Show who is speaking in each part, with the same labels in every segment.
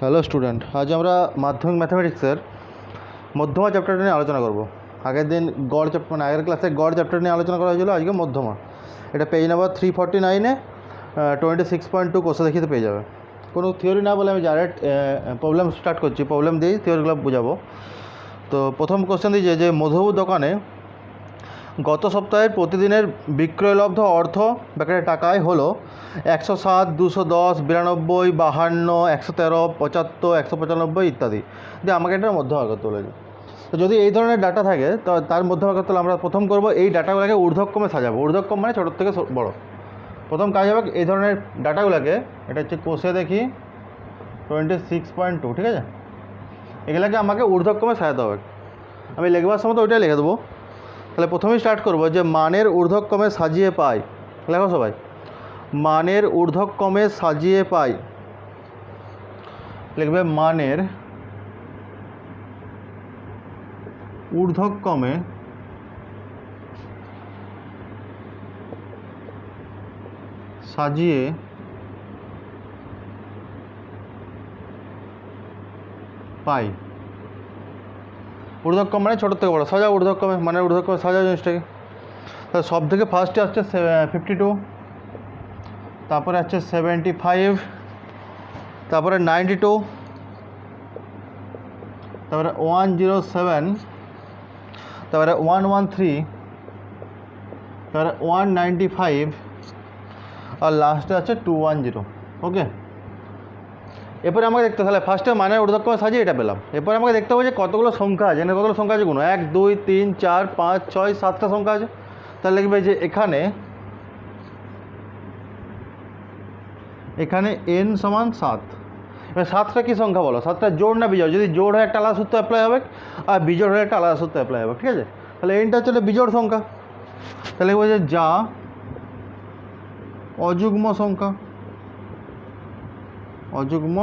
Speaker 1: Hello student, আজ আমরা মাধ্যমিক ম্যাথামেটিক্সের মধ্যমা চ্যাপ্টারটা নিয়ে আলোচনা করব। আগের দিন গড় চ্যাপ্টার মানে আগের ক্লাসে গড় চ্যাপ্টার নিয়ে আলোচনা করা হয়েছিল, আজকে মধ্যমা। এটা পেজ নাম্বার 349-এ 26.2 কোশ্চেন দেখিতে পেয়ে যাবে। কোনো থিওরি না বলে আমি ডাইরেক্ট প্রবলেম স্টার্ট করছি, প্রবলেম দিয়েই থিওরিগুলো বোঝাবো। তো প্রথম কোশ্চেন দিয়েছে যে মধুবাবুর দোকানে গত সপ্তাহের প্রতিদিনের বিক্রয়লব্ধ অর্থ ব্যাকেটে টাকায় হলো 107, 210, 92, 52, 113, 75, 195 ইত্যাদি। যে আমাকে এটার মধ্যমা করতে বলেছে। তো যদি এই ধরনের ডাটা থাকে তো তার মধ্যমা করতে হলে আমরা প্রথম করব এই ডাটাগুলোকে ঊর্ধ্বক্রমে সাজাবো। ঊর্ধ্বক্রম মানে ছোটোর থেকে বড়ো। প্রথম কাজ হবে এই ধরনের ডাটাগুলোকে, এটা হচ্ছে কোষে দেখি 26.2, ঠিক আছে? এগুলোকে আমাকে ঊর্ধ্বক্রমে সাজাতে হবে। আমি লিখবার সময় তো ওইটাই লিখে দেবো। তাহলে প্রথমেই স্টার্ট করব যে মানের ঊর্ধ্বক্রমে সাজিয়ে পাই। লেখো সবাই, মানের ঊর্ধ্বক্রমে সাজিয়ে পাই। লিখবে মানের ঊর্ধ্বক্রমে সাজিয়ে পাই। ঊর্ধ্বক্রম মানে ছোটোর থেকে বড়ো, সাজাও ঊর্ধ্বক্রমে, মানে ঊর্ধ্বক্রমে সাজাও জিনিসটাকে। তাহলে সব থেকে ফার্স্টে আসছে 52, তারপরে আসছে 75, তারপরে 92, তারপরে 107, তারপরে 113, তারপরে 195, আর লাস্টে আছে 210। ওকে, এরপরে আমাকে দেখতে হবে, তাহলে ফার্স্টে মানের ঊর্ধ্বক্রমে সাজিয়ে এটা পেলাম। এরপরে আমাকে দেখতে হবে যে কতগুলো সংখ্যা আছে, এখানে কতগুলো সংখ্যা আছে গুণ, 1, 2, 3, 4, 5, 6, 7টা সংখ্যা আছে। তাহলে লিখবে যে এখানে n সমান 7। এবার 7টা কী সংখ্যা বলো? 7টা জোড় না বিজোড়? যদি জোড় হয় একটা আলাদা সূত্র অ্যাপ্লাই হবে, আর বিজোড় হলে একটা আলাদা সূত্র অ্যাপ্লাই হবে, ঠিক আছে? তাহলে nটা হচ্ছে বিজোড় সংখ্যা। তাহলে লিখবে যে যা অযুগ্ম সংখ্যা, অযুগ্ম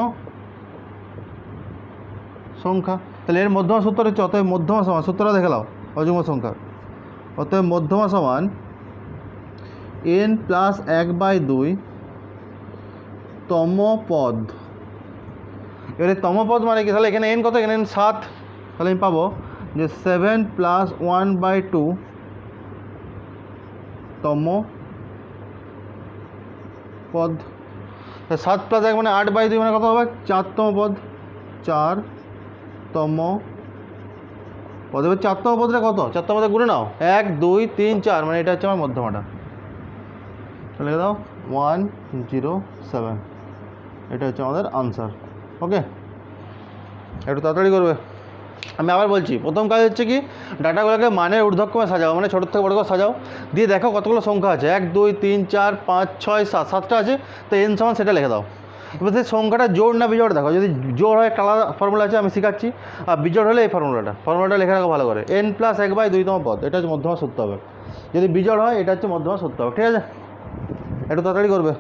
Speaker 1: সংখ্যা। তাহলে এর মধ্যমা সূত্র হচ্ছে, অতএব মধ্যমা সমান, সূত্রটা দেখে নাও অযুগ্ম সংখ্যা। অতএব মধ্যমা সমান n প্লাস 1/2 তম পদ। এবারে তম পদ মানে কি? তাহলে এখানে n কত? এখানে n 7। তাহলে আমি পাবো যে 7 প্লাস 1/2 তম পদ। 7 প্লাস 1 মানে 8/2 মানে কত হবে? 4তম পদ। 4তম পদ। এবার 4তম পদটা কত? 4তম পদে গুণে নাও, 1, 2, 3, 4, মানে এটা হচ্ছে আমার মধ্যমাটা। লিখে দাও 107। এটা হচ্ছে আমাদের আনসার। ওকে, একটু তাড়াতাড়ি করবে। আমি আবার বলছি, প্রথম কাজ হচ্ছে কি, ডাটাগুলোকে মানের ঊর্ধ্বক্রমে সাজাও, মানে ছোটোর থেকে বড়ো করে সাজাও। দিয়ে দেখো কতগুলো সংখ্যা আছে, 1, 2, 3, 4, 5, 6, 7, 7টা আছে। তো n সমান সেটা লিখে দাও। এবার সেই সংখ্যাটা জোড় না বিজোড় দেখো। যদি জোড় হয় একটা আলাদা ফর্মুলা আছে, আমি শেখাচ্ছি। আর বিজোড় হলে এই ফর্মুলাটা লিখে রাখো ভালো করে, n প্লাস 1/2তম পদ। এটা হচ্ছে মধ্যমা সূত্র হবে। যদি বিজোড় হয় এটা হচ্ছে মধ্যমা সূত্র হবে, ঠিক আছে? একটু তাড়াতাড়ি করবে।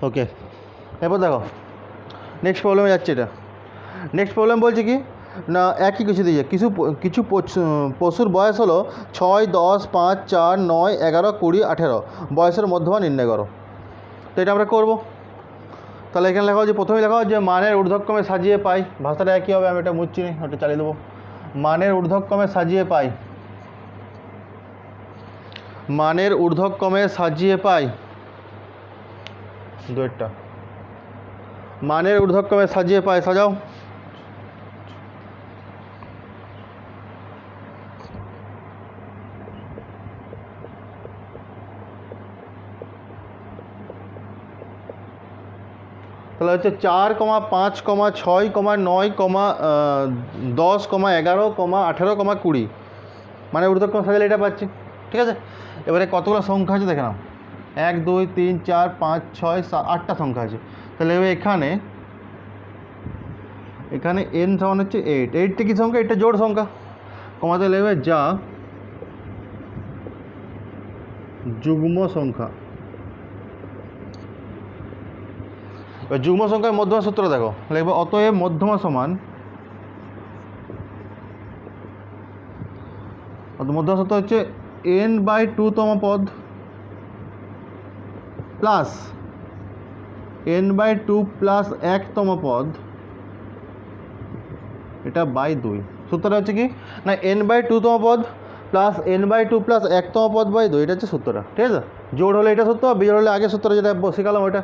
Speaker 1: ওকে, এরপর দেখো নেক্সট প্রবলেমে যাচ্ছে। এটা নেক্সট প্রবলেম বলছে কি না, একই কিছু দিয়েছে। কিছু পশুর বয়স হলো 6, 10, 5, 4, 9, 11, 20, 18 বয়সের মধ্যমা নির্ণয় করো। তো এটা আমরা করবো। তাহলে এখানে লেখা হচ্ছে, প্রথমেই লেখা হচ্ছে মানের ঊর্ধ্বক্রমে সাজিয়ে পাই। ভাষাটা একই হবে, আমি এটা মুছছি নি, ওটা চালিয়ে দেবো। মানের ঊর্ধ্বক্রমে সাজিয়ে পাই, মানের ঊর্ধ্বক্রমে সাজিয়ে পাই। দুইটা মানের ঊর্ধ্বক্রমে সাজিয়ে পাই, সাজাও। তাহলে হচ্ছে 4, 5, 6, 9, 10, 11, 18, 20 মানে ঊর্ধ্বক্রম সাজালে এটা পাচ্ছি, ঠিক আছে? এবারে কতগুলো সংখ্যা আছে দেখে নাও, 1, 2, 3, 4, 5, 6, 7, 8টা সংখ্যা আছে। তাহলে এখানে n সমান হচ্ছে 8। 8টা কী সংখ্যা? এটা জোড় সংখ্যা। কমাতে লাগবে যা যুগ্ম সংখ্যা। যুগ্ম সংখ্যার মধ্যমা সূত্র দেখো, লিখবে অতএব মধ্যমা সমান, মধ্যমা সূত্র হচ্ছে n/2তম পদ প্লাস n/2 প্লাস 1তম পদ, এটা বাই 2। সূত্রটা হচ্ছে কি না n/2তম পদ প্লাস n/2 প্লাস 1তম পদ বাই 2, এটা হচ্ছে সূত্রটা। ঠিক আছে, জোড় হলে এটা সূত্র, বিজোড় হলে আগে সূত্র যেটা শেখালাম ওইটা।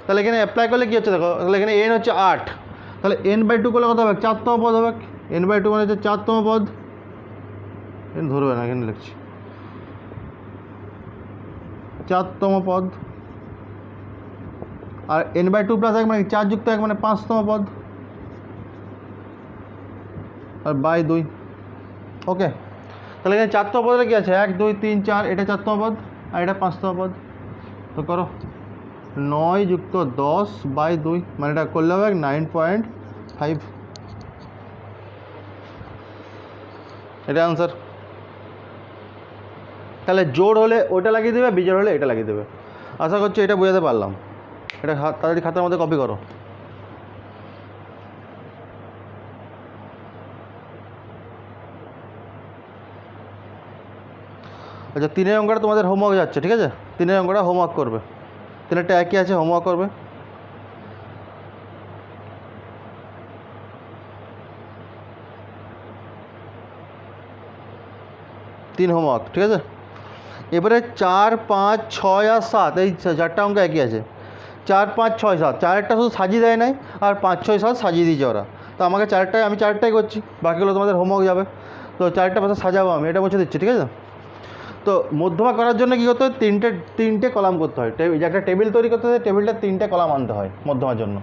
Speaker 1: তাহলে এখানে অ্যাপ্লাই করলে কী হচ্ছে দেখো, তাহলে এখানে n হচ্ছে 8, তাহলে n/2 করলে কত হবে, 4তম পদ হবে। n/2 মানে হচ্ছে 4তম পদ, ধরবে না এখানে লিখছি 4তম পদ, আর n/2 প্লাস 1 মানে 4 যুক্ত 1 মানে 5তম পদ, আর বাই 2। ওকে, তাহলে এখানে 4তম পদে কী আছে, 1 2 3 4, এটা 4তম পদ আর এটা 5তম পদ। তো করো 9 যুক্ত 10 বাই 2, মানে এটা করলে হবে 9.5, এটা আনসার। তাহলে জোড় হলে ওটা লাগিয়ে দেবে, বিজোড় হলে এটা লাগিয়ে দেবে। আশা করছি এটা বোঝাতে পারলাম। এটা তাড়াতাড়ি খাতার মধ্যে কপি করো। আচ্ছা, 3 অঙ্কটা তোমাদের হোমওয়ার্ক যাচ্ছে, ঠিক আছে? 3 অঙ্কটা হোমওয়ার্ক করবে, 3টা একই আছে, হোমওয়ার্ক করবে। তিন হোমওয়ার্ক, ঠিক আছে? এবারে 4 5 6 আর 7, এই 4টা অঙ্ক একই আছে। 4 5 6 7, 4টা শুধু সাজিয়ে দেয় নাই, আর 5 6 7 সাজিয়ে দিয়েছে ওরা। তো আমাকে আমি 4টাই করছি, বাকিগুলো তোমাদের হোমওয়ার্ক যাবে। তো 4টা পাশে সাজাবো আমি, এটা মুছে দিচ্ছি, ঠিক আছে? তো মধ্যমা করার জন্য কী করতে হয়, তিনটে কলাম করতে হয়। যে একটা টেবিল তৈরি করতে হয়, টেবিলটা 3টে কলাম আনতে হয় মধ্যমার জন্য,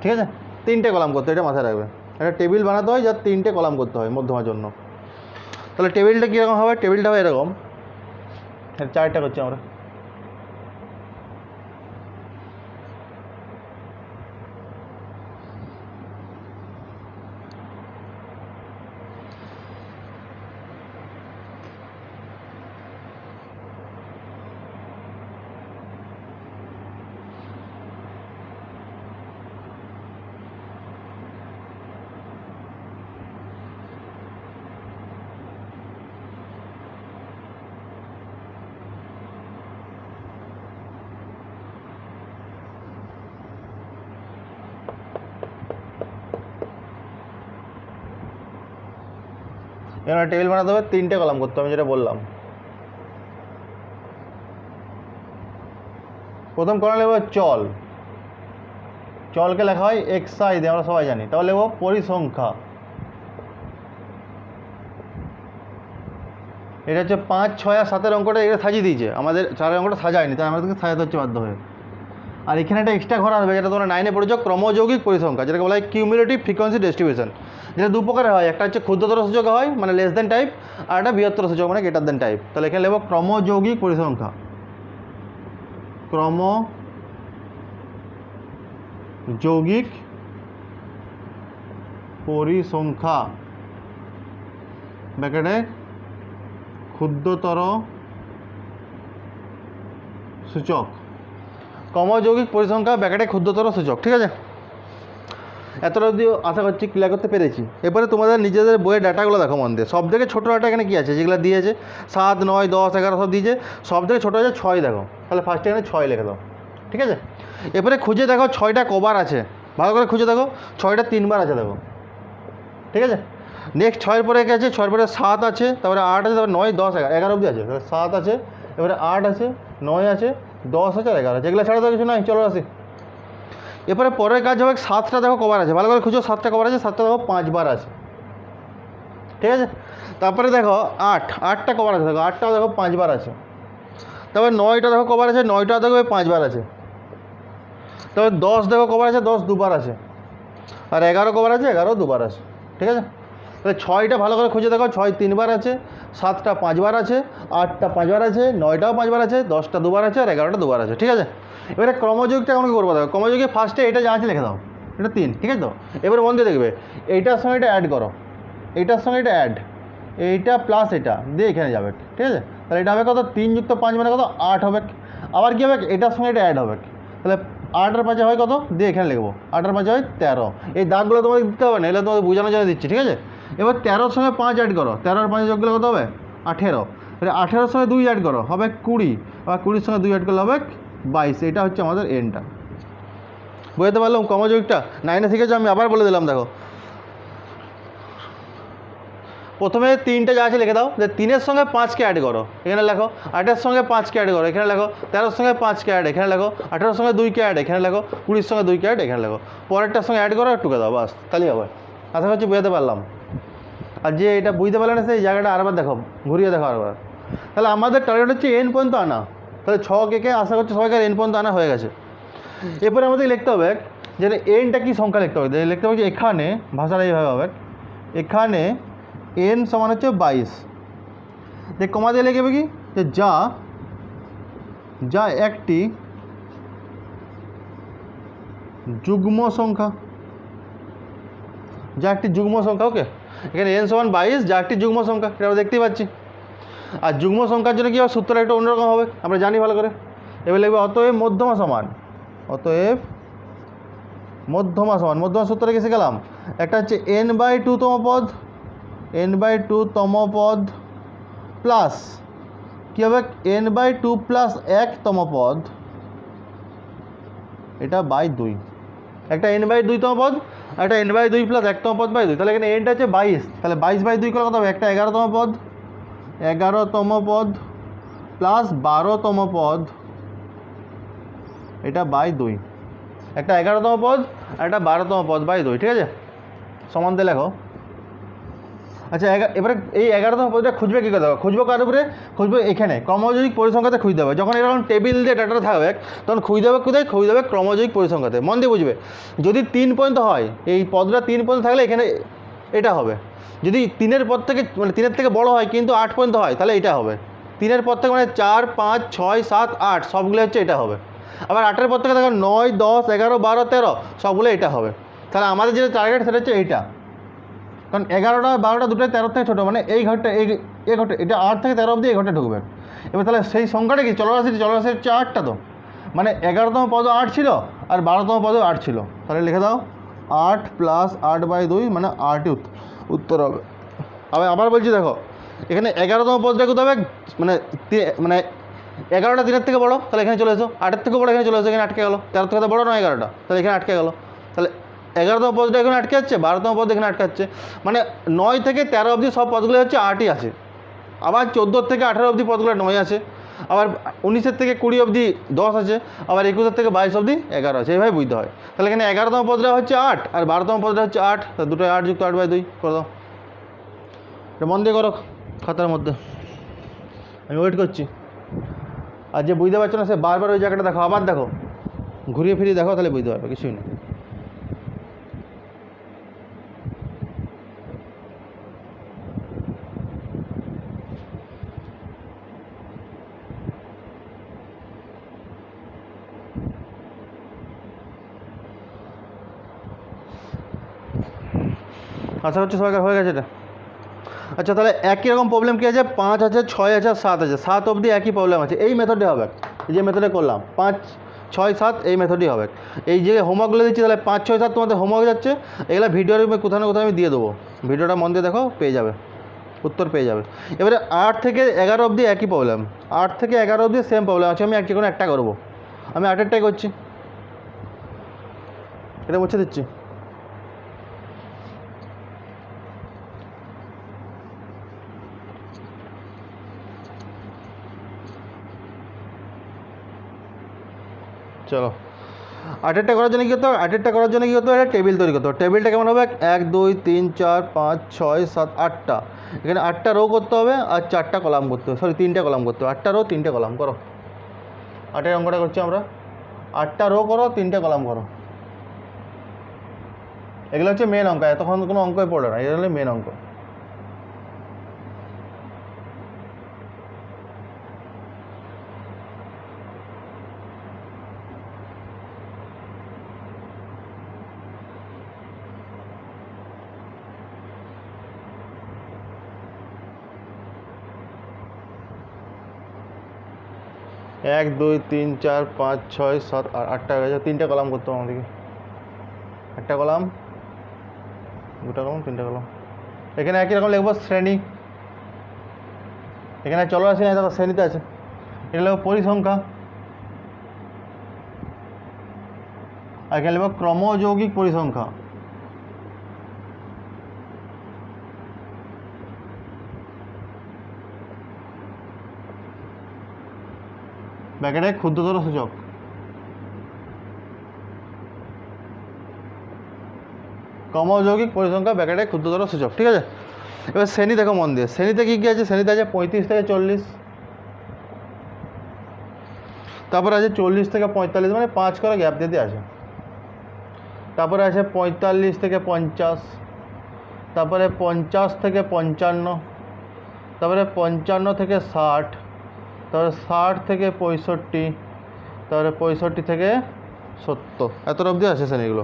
Speaker 1: ঠিক আছে? 3টে কলাম করতে হয়, এটা মাথায় রাখবে। একটা টেবিল বানাতে হয় যার 3টে কলাম করতে হয় মধ্যমার জন্য। তাহলে টেবিলটা কীরকম হবে, টেবিলটা হবে এরকম, 4টা করছি আমরা। এবার টেবিল বানাতে হবে, 3টে কলাম করতে হবে, আমি যেটা বললাম। প্রথম কলাম লিখব চল, চলকে লেখা হয় xi দিয়ে, আমরা সবাই জানি। তাহলে লিখব পরিসংখ্যা, এটা হচ্ছে 5 6 আর 7 অঙ্কটা এটা সাজিয়ে দিয়েছে, আমাদের 4 অঙ্কটা সাজায়নি, তাই আমাদেরকে সাজাতে হচ্ছে বাধ্য হয়ে। আর এখানে একটা এক্সট্রা ঘর আসবে, যেটা তোমরা 9-এ পড়েছো, ক্রমযৌগিক পরিসংখ্যা, যেটাকে বলা হয় কিউমুলেটিভ ফ্রিকোয়েন্সি ডিস্ট্রিবিউশন। যেটা 2 প্রকারের হয়, একটা হচ্ছে ক্ষুদ্রতর সূচক হয় মানে লেস দেন টাইপ, আর একটা বৃহত্তর সূচক মানে গ্রেটার দেন টাইপ। তাহলে এখানে লিখব ক্রমযৌগিক পরিসংখ্যা, ক্রমযৌগিক পরিসংখ্যা ব্র্যাকেটে ক্ষুদ্রতর সূচক, ক্রমযৌগিক পরিসংখ্যা ব্র্যাকেটে ক্ষুদ্রতর সূচক, ঠিক আছে? এতটা যদিও আশা করছি ক্লিয়ার করতে পেরেছি। এরপরে তোমাদের নিজেদের বইয়ের ডাটাগুলো দেখো মন দিয়ে। সব থেকে ছোটো ডাটা এখানে কী আছে, যেগুলো দিয়েছে 7 9 10 11 সব দিয়েছে, সব থেকে ছোটো আছে 6 দেখো। তাহলে ফার্স্টে এখানে 6 লিখে দাও, ঠিক আছে? এরপরে খুঁজে দেখো 6টা কবার আছে, ভালো করে খুঁজে দেখো, 6টা 3বার আছে দেখো, ঠিক আছে? নেক্সট 6-এর পরে কে আছে, 6-এর পরে 7 আছে, তারপরে 8 আছে, তারপরে 9 10 11 অবধি আছে। তাহলে 7 আছে, এবারে 8 আছে, 9 আছে, 10 আছে আর 11 আছে, এগুলো ছাড়া তো কিছু নাই। চলো আসি, এরপরে পরের কাজ হবে 7টা দেখো কবার আছে, ভালো করে খুঁজো, 7টা কবার আছে, 7টা দেখো 5 বার আছে, ঠিক আছে? তারপরে দেখো 8টা কবার আছে, দেখো 8টাও দেখো 5 বার আছে। তারপরে 9টা দেখো কবার আছে, 9টা দেখো 5 বার আছে। তারপরে 10 দেখো কবার আছে, 10 2বার আছে। আর 11 কবার আছে, 11 2বার আছে, ঠিক আছে? তাহলে 6টা ভালো করে খুঁজে দেখো, 6 3বার আছে, 7টা 5 বার আছে, 8টা 5 বার আছে, 9টাও 5 বার আছে, 10টা 2বার আছে, আর 11টা 2বার আছে, ঠিক আছে? এবারে ক্রমযোগটা কেমন করবো দেখো, ক্রমযোগে ফার্স্টে এটা যা আছে লিখে দাও, এটা 3, ঠিক আছে? তো এবারে মন দিয়ে দেখবে, এইটার সঙ্গে এটা অ্যাড করো, এইটার সঙ্গে এটা অ্যাড, এইটা প্লাস এটা দিয়ে এখানে যাবে, ঠিক আছে? তাহলে এটা হবে কত, 3 যুক্ত 5 মানে কত, 8 হবে। আবার কী হবে, এটার সঙ্গে এটা অ্যাড হবে, তাহলে 8 আর 5 হয় কত দিয়ে এখানে লিখবো 8 আর 5 হয় 13। এই দাগগুলো তোমাদের দিতে হবে না, এগুলো তোমাদের বোঝানোর জন্য দিচ্ছি, ঠিক আছে। এবার 13-র সঙ্গে 5 অ্যাড করো, 13 আর 5 যোগ করলে কত হবে 18। 18-র সঙ্গে 2 অ্যাড করো হবে 20, আবার 20-র সঙ্গে 2 অ্যাড করলে হবে 22। এটা হচ্ছে আমাদের এনটা। বুঝতে পারলাম ক্রমযোগটা 9-এ শিখেছো, আমি আবার বলে দিলাম। দেখো প্রথমে 3টে যা আছে লিখে দাও, যে 3-এর সঙ্গে 5কে অ্যাড করো এখানে লেখো, 8-এর সঙ্গে 5কে অ্যাড করো এখানে লেখো, 13-র সঙ্গে 5কে অ্যাড এখানে লেখো, 18-র সঙ্গে 2কে অ্যাড এখানে লেখো, 20-র সঙ্গে 2কে অ্যাড এখানে লেখো। পরেরটার সঙ্গে অ্যাড করো আর টুকে দাও, বাস তাহলেই হবে। আশা করছি বুঝতে পারলাম। আর যে এটা বুঝতে পারলে না সেই জায়গাটা আরেকবার দেখো, ঘুরিয়ে দেখো আরেকবার। তাহলে আমাদের টার্গেট হচ্ছে এন পর্যন্ত আনা, তাহলে 6কে আশা করছি সবাইকার এন পর্যন্ত আনা হয়ে গেছে। এরপরে আমাদের লিখতে হবে যে এনটা কী সংখ্যা লিখতে হবে, লিখতে হবে যে এখানে ভাষাটা এইভাবে হবে, এখানে এন সমান হচ্ছে 22। দেখ কমা দিয়ে লিখবে কি যে যা একটি যুগ্ম সংখ্যা, যা একটি যুগ্ম সংখ্যা। ওকে, এখানে এন সমান 22 যা একটি যুগ্ম সংখ্যা, এটা আমরা দেখতেই পাচ্ছি। আর যুগ্ম সংখ্যার জন্য কী হবে, সূত্রটা একটু অন্যরকম হবে, আমরা জানি ভালো করে। এবার লিখবে অতএব মধ্যমা সমান, অতএব মধ্যমা সমান, মধ্যমা সূত্রটা কি শিখলাম, একটা হচ্ছে n/2তম পদ, n/2তম পদ প্লাস কী হবে n/2 প্লাস 1তম পদ, এটা বাই 2। একটা n/2তম পদ, একটা n/2 প্লাস 1তম পদ বাই 2। তাহলে এখানে এনটা হচ্ছে 22, তাহলে 22/2 করে কত হবে, একটা 11তম পদ, 11তম পদ প্লাস 12তম পদ, এটা বাই 2। একটা 11তম পদ আর একটা 12তম পদ বাই 2, ঠিক আছে, সমান দিয়ে লেখো। আচ্ছা এবারে এই 11তম পদটা খুঁজবে কী করতে হবে, খুঁজবো কার উপরে, খুঁজবো এখানে ক্রমযৌগিক পরিসংখ্যাতে খুঁজতে হবে। যখন এরকম টেবিল দিয়ে ডাটাটা থাকবে তখন খুঁজতে হবে কোথায়, খুঁজতে হবে ক্রমযৌগিক পরিসংখ্যাতে। মন দিয়ে বুঝবে, যদি 3 পর্যন্ত হয়, এই পদটা 3 পর্যন্ত থাকলে এখানে এটা হবে। যদি 3-এর পদ থেকে মানে 3-এর থেকে বড় হয় কিন্তু 8 পর্যন্ত হয় তাহলে এটা হবে। 3-এর পদ থেকে মানে 4, 5, 6, 7, 8 সবগুলো হচ্ছে এটা হবে। আবার 8-এর পদ থেকে দেখো 9, 10, 11, 12, 13 সবগুলো এটা হবে। তাহলে আমাদের যেটা টার্গেট সেটা হচ্ছে এইটা, কারণ 11টা 12টা দুটোই 13 থেকে ছোটো, মানে এই ঘরটা এই ঘরটা এটা 8 থেকে 13 অবধি এই ঘরটা ঢুকবে। এবার তাহলে সেই সংখ্যাটা কি চলরাশি হচ্ছে 8টা, তো মানে 11তম পদও 8 ছিল আর 12তম পদও 8 ছিল। তাহলে লিখে দাও 8 প্লাস 8/2 মানে 8ই উত্তর হবে। আবার বলছি দেখো, এখানে 11তম পদটা কোথাও হবে, মানে 11টা 3-এর থেকে বড়ো, তাহলে এখানে চলে এসো, 8-এর থেকে বড়ো এখানে চলে এসো, এখানে আটকে গেলো। 13 থেকে বড়ো নয় 11টা, তাহলে এখানে আটকে গেলো। তাহলে 11তম পদটা এখানে আটকে যাচ্ছে, 12তম পদ এখানে আটকাচ্ছে, মানে 9 থেকে 13 অবধি সব পদগুলো হচ্ছে 8ই আছে। আবার 14 থেকে 18 অবধি পদগুলো 9 আছে, আবার 19-এর থেকে 20 অবধি 10 আছে, আবার 21-এর থেকে 22 অবধি 11 আছে, এইভাবে বুঝতে হয়। তাহলে এখানে 11তম পদটা হচ্ছে 8 আর 12তম পদটা হচ্ছে 8, তাহলে দুটোই 8 যুক্ত 8/2 করে দাও। এটা মন দিয়ে করো খাতার মধ্যে, আমি ওয়েট করছি। আর যে বুঝতে পারছো না সে বারবার ওই জায়গাটা দেখো, আবার দেখো, ঘুরিয়ে ফিরিয়ে দেখো, তাহলে বুঝতে পারবে, কিছুই না। আশা করছি সবাইকার হয়ে গেছে এটা। আচ্ছা তাহলে একই রকম প্রবলেম কী আছে, 5 আছে, 6 আছে, 7 আছে, 7 অবধি একই প্রবলেম আছে। এই মেথডে হবে, এই যে মেথডে করলাম 5, 6, 7 এই মেথডই হবে। এই যে হোমওয়ার্কগুলো দিচ্ছি তাহলে 5, 6, 7 তোমাদের হোমওয়ার্ক যাচ্ছে, এগুলো ভিডিওর কোথাও না কোথাও আমি দিয়ে দেবো, ভিডিওটা মন দিয়ে দেখো, পেয়ে যাবে, উত্তর পেয়ে যাবে। এবারে 8 থেকে 11 অবধি একই প্রবলেম, 8 থেকে 11 অবধি সেম প্রবলেম আছে। আমি কোনো একটা করবো, আমি 8-এরটাই করছি, এটা মুছে দিচ্ছি। চলো 8-এরটা করার জন্য কী করতে হবে, 8-এরটা করার জন্য কী করতে হবে, একটা টেবিল তৈরি করতে হবে। টেবিলটা কেমন হবে, 1, 2, 3, 4, 5, 6, 7, 8টা, এখানে 8টা রো করতে হবে আর 4টা কলাম করতে হবে, সরি 3টে কলাম করতে হবে। 8টা রো 3টে কলাম করো, 8-এর অঙ্কটা করছি আমরা। 8টা রো করো, 3টে কলাম করো, এগুলো হচ্ছে মেন অঙ্ক, এতক্ষণ কোনো অঙ্কই পড়ে না, এগুলো হলো মেন অঙ্ক। 1 2 3 4 5 6 7 8টা হয়ে গেছে। 3টে কলাম করতে হবে আমাদেরকে, একটা কলাম, দুটা কলাম, 3টে কলাম। এখানে একই রকম লিখবো শ্রেণী, এখানে চলরাশি নাই, দেখো শ্রেণীতে আছে। এটা লিখবো পরিসংখ্যা, আর এখানে লিখবো ক্রমযৌগিক পরিসংখ্যা। ব্র্যাকেটে ক্ষুদ্রতর সূচক। ক্রমযৌগিক পরিসংখ্যা ব্র্যাকেটে ক্ষুদ্রতর সূচক, ঠিক আছে। এবার শ্রেণী দেখো মন দিয়ে, শ্রেণীতে কী কী আছে? শ্রেণীতে আছে 35 থেকে 40, তারপরে আছে 40 থেকে 45, মানে 5 করে গ্যাপ দিয়ে আছে। তারপরে আছে 45 থেকে 50, তারপরে 50 থেকে 55, তারপরে 55 থেকে 60, তারপরে 60 থেকে 65, তারপরে 65 থেকে 70, এত অবধি আছে শ্রেণীগুলো।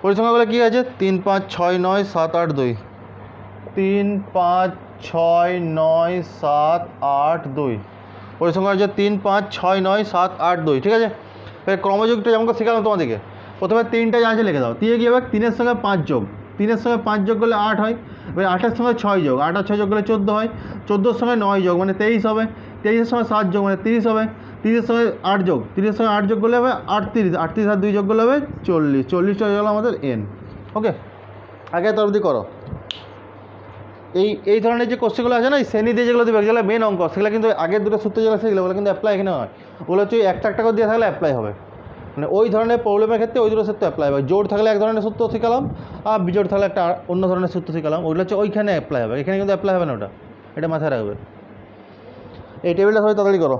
Speaker 1: পরিসংখ্যাগুলো কী আছে? 3 5 6 9 7 8 2, 3 5 6 9 7 8 2, পরিসংখ্যা হচ্ছে 3 5 6 9 7 8 2, ঠিক আছে। এবার ক্রমযুগটা যেমন করে শেখালাম তোমাদেরকে, প্রথমে 3টা যা আছে লিখে দাও। 3 কী হবে? 3-এর সঙ্গে 5 যোগ, 3-এর সঙ্গে 5 যোগ করলে 8 হয়। এবার 8-এর সঙ্গে 6 যোগ, 8 আর 6 যোগ করলে 14 হয়। 14-এর সঙ্গে 9 যোগ মানে 23 হবে। 23-এর সঙ্গে 7 যোগ মানে 30 হবে। 30-এর সঙ্গে 8 যোগ, 30-এর সঙ্গে 8 যোগ করলে হবে 38, 38 আর 2 যোগ করলে হবে 40, 40টা হয়ে গেল আমাদের এন। ওকে, আগে তো অবধি করো। এই ধরনের যে কোশ্চেনগুলো আছে না, এই শ্রেণী দিয়ে যেগুলো দেবে, যেগুলো মেন অঙ্ক, সেগুলো কিন্তু আগের দুটো সূত্র যেগুলো সেগুলো কিন্তু অ্যাপ্লাই এখানে হয়। ওগুলো হচ্ছে একটা একটা করে দিয়ে থাকলে অ্যাপ্লাই হবে, মানে ওই ধরনের প্রবলেমের ক্ষেত্রে ওই দুটো সূত্র অ্যাপ্লাই হবে। জোর থাকলে এক ধরনের সূত্র শিখালাম, আর বিজোড় থাকলে একটা অন্য ধরনের সূত্র শিখালাম, ওইগুলো হচ্ছে ওইখানে অ্যাপ্লাই হবে, এখানে কিন্তু অ্যাপ্লাই হবে না। ওটা এটা মাথায় রাখবে। এই টেবিলটা সবাই তাড়াতাড়ি করো।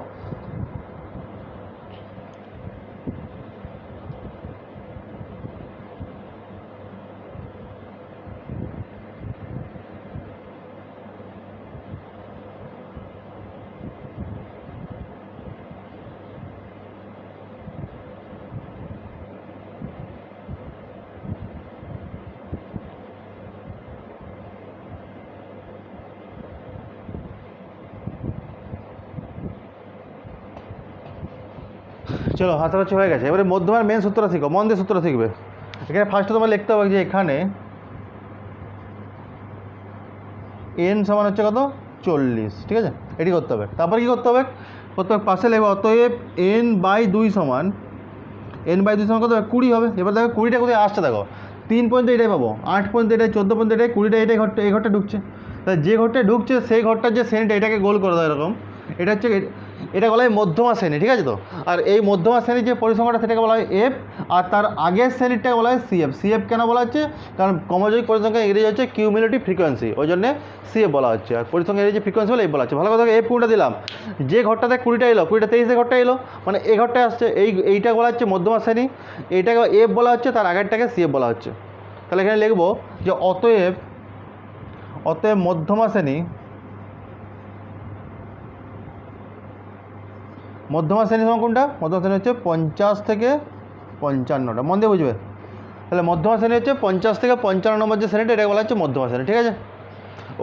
Speaker 1: চলো, হাসাহাসি হয়ে গেছে। এবারে মধ্যমার মেন সূত্রটা শিখো, মন দিয়ে সূত্রটা শিখবে। এখানে ফার্স্টে তোমার লিখতে হবে যে এখানে এন সমান হচ্ছে কত? 40, ঠিক আছে, এটি করতে হবে। তারপর কী করতে হবে? পাশে লিখবে অতএব n/2 সমান, n/2 সমান কত হবে? 20 হবে। এবার দেখো 20টা কোথায় আসছে, দেখো 3 পর্যন্ত এটাই পাবো, 8 পর্যন্ত এটাই, 14 পর্যন্ত এটাই, 20টা এটাই ঘরটা, এই ঘরটা ঢুকছে। তাহলে যে ঘরটায় ঢুকছে সেই ঘরটার যে শ্রেণীটা, এটাকে গোল করে দাও এরকম। এটা হচ্ছে, এটা বলা হয় মধ্যমা শ্রেণী, ঠিক আছে তো। আর এই মধ্যমা শ্রেণীর যে পরিসংখ্যাটা সেটাকে বলা হয় এফ, আর তার আগের শ্রেণীরটাকে বলা হয় সিএফ। সিএফ কেন বলা হচ্ছে? কারণ ক্রমযৌগিক পরিসংখ্যা ইংরেজি হচ্ছে কিউমুলেটিভ ফ্রিকোয়েন্সি, ওই জন্য সিএফ বলা হচ্ছে। আর পরিসংখ্যা ইংরেজি ফ্রিকোয়েন্সি বলে এফ বলা হচ্ছে। ভালো কথা, এফ কোনটা দিলাম? যে ঘরটাতে 20টা এলো, 20টা 23 ঘরটা এলো, মানে এই ঘরটায় আসছে, এইটা বলা হচ্ছে মধ্যমা শ্রেণী, এইটাকে এফ বলা হচ্ছে, তার আগেরটাকে সিএফ বলা হচ্ছে। তাহলে এখানে লিখবো যে অতএব মধ্যমা শ্রেণী, মধ্যমা শ্রেণী সমান কোনটা? মধ্যমা শ্রেণী হচ্ছে 50 থেকে 55টা, মন দিয়ে বুঝবে। তাহলে মধ্যমা শ্রেণী হচ্ছে 50 থেকে 55 নম্বর যে শ্রেণীটা, এটাকে বলা হচ্ছে মধ্যমা শ্রেণী, ঠিক আছে।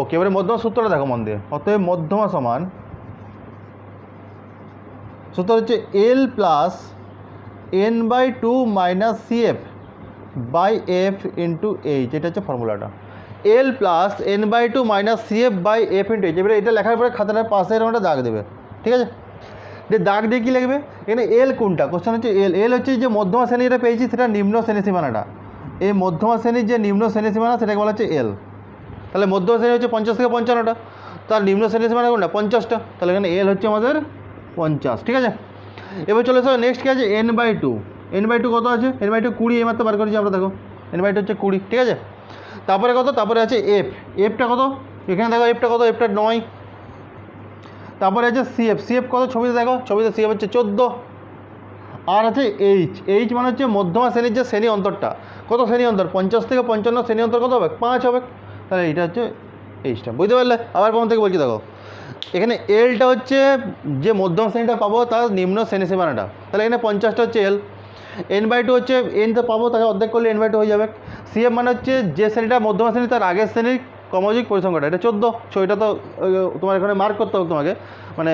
Speaker 1: ওকে, এবারে মধ্যমা সূত্রটা দেখো মন দিয়ে। অতএব মধ্যমা সমান, সূত্র হচ্ছে L plus n/2 minus CF by F into H, এটা হচ্ছে ফর্মুলাটা। L plus n/2 minus CF by F into H. এবারে এটা লেখার পরে খাতাটার পাশে এরকম একটা দাগ দেবে, ঠিক আছে। দাগ দিয়ে কী লিখবে? এখানে এল কোনটা? কোশ্চেন হচ্ছে এল হচ্ছে যে মধ্যমা শ্রেণী এটা পেয়েছি, সেটা নিম্ন শ্রেণী সীমানাটা। এই মধ্যমা শ্রেণীর যে নিম্ন শ্রেণী সীমানা, সেটাকে বলা হচ্ছে এল। তাহলে মধ্যমা শ্রেণী হচ্ছে 50 থেকে 55টা, তার নিম্ন শ্রেণী সীমানা কোনটা? 50টা। তাহলে এখানে এল হচ্ছে আমাদের 50, ঠিক আছে। এবার চলে এসো, নেক্সট কী আছে? n/2। n/2 কত আছে? n/2 20, এইমাত্র বার করেছি আমরা, দেখো n/2 হচ্ছে 20, ঠিক আছে। তারপরে কত? তারপরে আছে এফ। এফটা কত? এখানে দেখো এফটা কত? এফটা 9। তারপরে আছে সিএফ। সিএফ কত? ছবিতে দেখো, ছবিতে সিএফ হচ্ছে 14। আর আছে এইচ। এইচ মানে হচ্ছে মধ্যমা শ্রেণীর যে শ্রেণী অন্তরটা। কত শ্রেণী অন্তর? 50 থেকে 55 শ্রেণী অন্তর কত হবে? 5 হবে। তাহলে এইটা হচ্ছে এইচটা, বুঝতে পারলে? আবার কোন থেকে বলছি দেখো, এখানে এলটা হচ্ছে যে মধ্যম শ্রেণীটা পাবো তার নিম্ন শ্রেণী সীমানাটা। তাহলে এখানে 50টা হচ্ছে এল। n/2 হচ্ছে এন তো পাবো, তাকে অর্ধেক করলে n/2 হয়ে যাবে। সিএফ মানে হচ্ছে যে শ্রেণীটা মধ্যমা শ্রেণী, তার আগের শ্রেণীর ক্রমযৌগিক পরিসংখ্যাটা, এটা 14। এটা তো তোমার এখানে মার্ক করতে হবে তোমাকে, মানে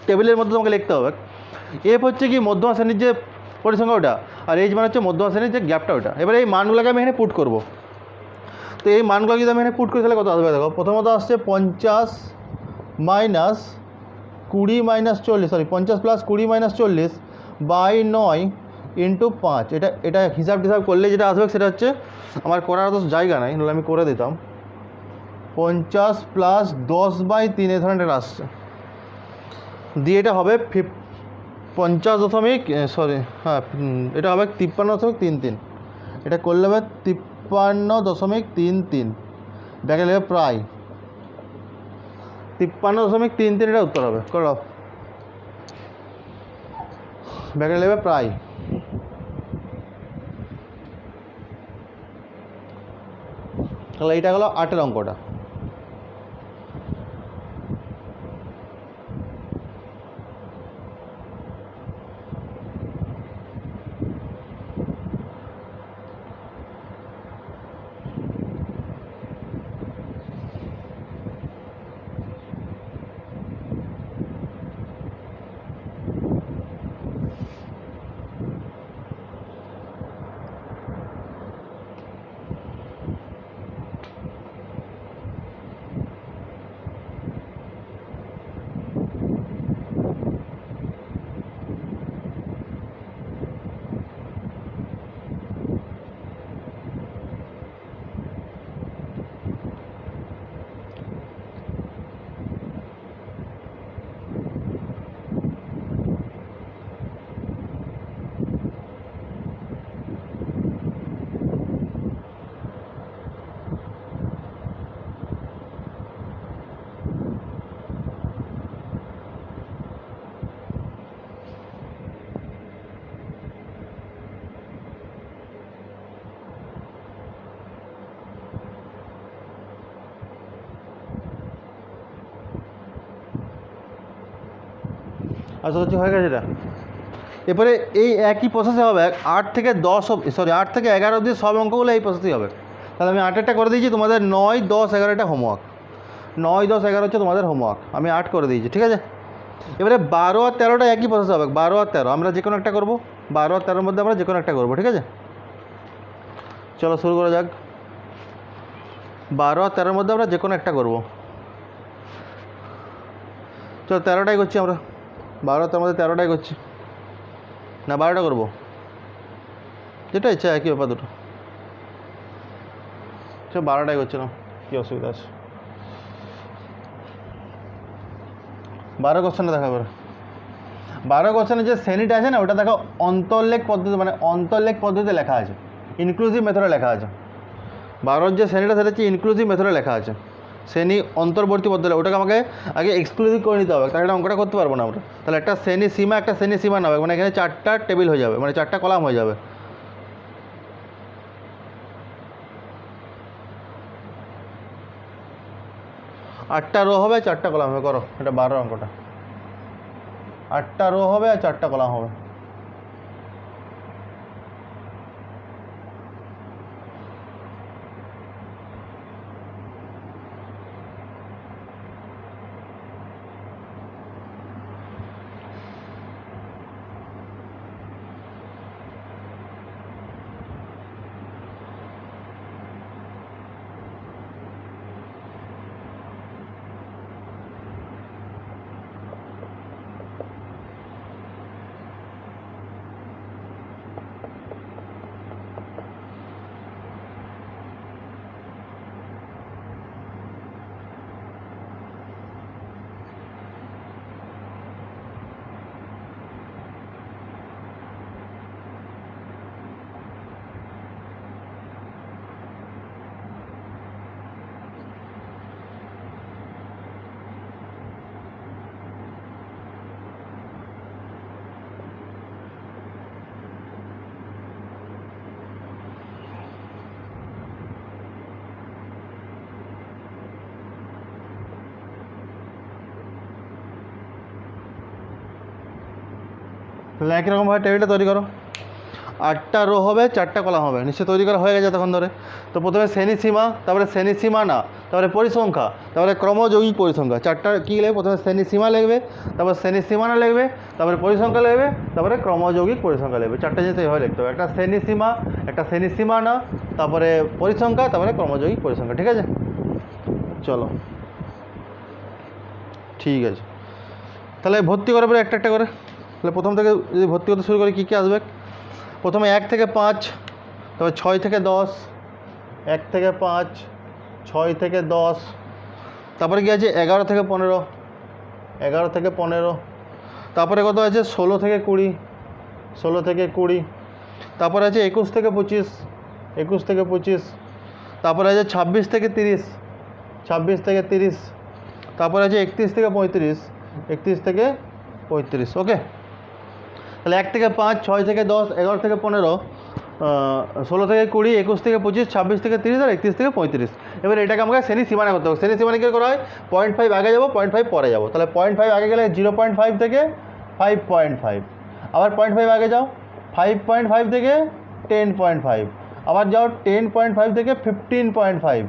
Speaker 1: টেবিলের মধ্যে তোমাকে লিখতে হবে। এফ হচ্ছে কি মধ্যমা শ্রেণীর যে পরিসংখ্যা ওটা, আর এইচ মানে হচ্ছে মধ্যমা শ্রেণীর যে গ্যাপটা ওটা। এবারে এই মানগুলোকে আমি এখানে পুট করব। তো এই মানগুলো যদি আমি এখানে পুট করি তাহলে কত আসবে দেখো। প্রথমত আসছে 50 minus 20 minus 40, sorry 50 plus 20 minus 40 by 9 into 5। এটা হিসাব টিসাব করলে যেটা আসবে সেটা হচ্ছে, আমার করার তো জায়গা নাই, নাহলে আমি করে দিতাম। 50 প্লাস 10/3 এই ধরনের আসছে, দিয়ে এটা হবে 50 দশমিক সরি হ্যাঁ এটা হবে 53.33। এটা করলে হবে 53.33, ব্যাকে নেবে প্রায় 53.33, এটা উত্তর হবে। করো, ব্যাকে নেবে প্রায়। তাহলে এইটা হলো 8-এর অঙ্কটা। আচ্ছা হচ্ছে হয়ে গেছে এটা। এরপরে এই একই প্রসেসে হবে 8 থেকে 10 সরি 8 থেকে 11 অবধি সব অঙ্কগুলো এই প্রসেসেই হবে। তাহলে আমি 8-এরটা করে দিয়েছি, তোমাদের 9, 10, 11টা হোমওয়ার্ক। 9, 10, 11 হচ্ছে তোমাদের হোমওয়ার্ক, আমি 8 করে দিয়েছি, ঠিক আছে। এবারে 12 আর 13টা একই প্রসেস হবে। 12 আর 13 আমরা যে কোনো একটা করবো, 12 আর 13-র মধ্যে আমরা যে কোনো একটা করবো, ঠিক আছে। চলো শুরু করা যাক। 12 আর 13-র মধ্যে আমরা যে কোনো একটা করবো। চলো 13টাই করছি আমরা। 12 আর 13-র মধ্যে 13টাই করছি, না 12টা করবো, যেটা ইচ্ছা, একই ব্যাপার দুটো। চলো 12টাই করছিলাম, কী অসুবিধা আছে। 12 কোশ্চেনে দেখা করে 12 কোশ্চেনে যে শ্রেণীটা আছে না, ওটা দেখো অন্তর্লেখ পদ্ধতি, মানে অন্তর্লেখ পদ্ধতিতে লেখা আছে, ইনক্লুসিভ মেথডে লেখা আছে। 12-র যে শ্রেণীটা সেটা হচ্ছে ইনক্লুসিভ মেথডে লেখা আছে। শ্রেণী অন্তর্বর্তী পদ্ধতি, ওটাকে আমাকে আগে এক্সক্লুসিভ করে নিতে হবে, তাহলে অঙ্কটা করতে পারবো না আমরা। তাহলে একটা শ্রেণী সীমা, একটা শ্রেণী সীমা না হবে, মানে এখানে 4টা টেবিল হয়ে যাবে, মানে 4টা কলাম হয়ে যাবে। আটটা রো হবে, 4টা কলাম হবে। করো এটা 12 অঙ্কটা। 8টা রো হবে আর 4টা কলাম হবে। তাহলে একই রকমভাবে টেবিলটা তৈরি করো। 8টা রো হবে, 4টা কলাম হবে, নিশ্চয়ই তৈরি করা হয়ে গেছে তখন ধরে। তো প্রথমে শ্রেণীসীমা, তারপরে শ্রেণীসীমানা, তারপরে পরিসংখ্যা, তারপরে ক্রমযৌগিক পরিসংখ্যা। 4টা কী লিখবে? প্রথমে শ্রেণীসীমা লিখবে, তারপর শ্রেণীসীমানা লিখবে, তারপরে পরিসংখ্যা লিখবে, তারপরে ক্রমযৌগিক পরিসংখ্যা লিখবে। 4টা জিনিস এইভাবে লিখতে হবে, একটা শ্রেণীসীমা, একটা শ্রেণীসীমানা, তারপরে পরিসংখ্যা, তারপরে ক্রমযৌগিক পরিসংখ্যা। ঠিক আছে, চলো ঠিক আছে। তাহলে ভর্তি করার পরে একটা একটা করে, তাহলে প্রথম থেকে যদি ভর্তি করতে শুরু করি কী কী আসবে? প্রথমে 1 থেকে 5, তারপরে 6 থেকে 10, 1 থেকে 5, 6 থেকে 10, তারপরে কী আছে 11 থেকে 15, 11 থেকে 15, তারপরে কত আছে 16 থেকে 20, 16 থেকে 20, তারপরে আছে 21 থেকে 25, 21 থেকে 25, তারপরে আছে 26 থেকে 30, 26 থেকে 30, তারপরে আছে 31 থেকে 35, 31 থেকে 35। ওকে, তাহলে 1 থেকে 5, 6 থেকে 10, 11 থেকে 15, 16 থেকে 20, 21 থেকে 25, 26 থেকে 30 আর 31 থেকে 35। এবার এটাকে আমাকে শ্রেণী সীমানা করতে হবে। শ্রেণী সীমানা কী করা হয়? 0.5 আগে যাবো, 0.5 পরে যাবো। তাহলে 0.5 আগে গেলে 0.5 থেকে 5.5, আবার 0.5 আগে যাও 5.5 থেকে 10.5, আবার যাও 10.5 থেকে 15.5,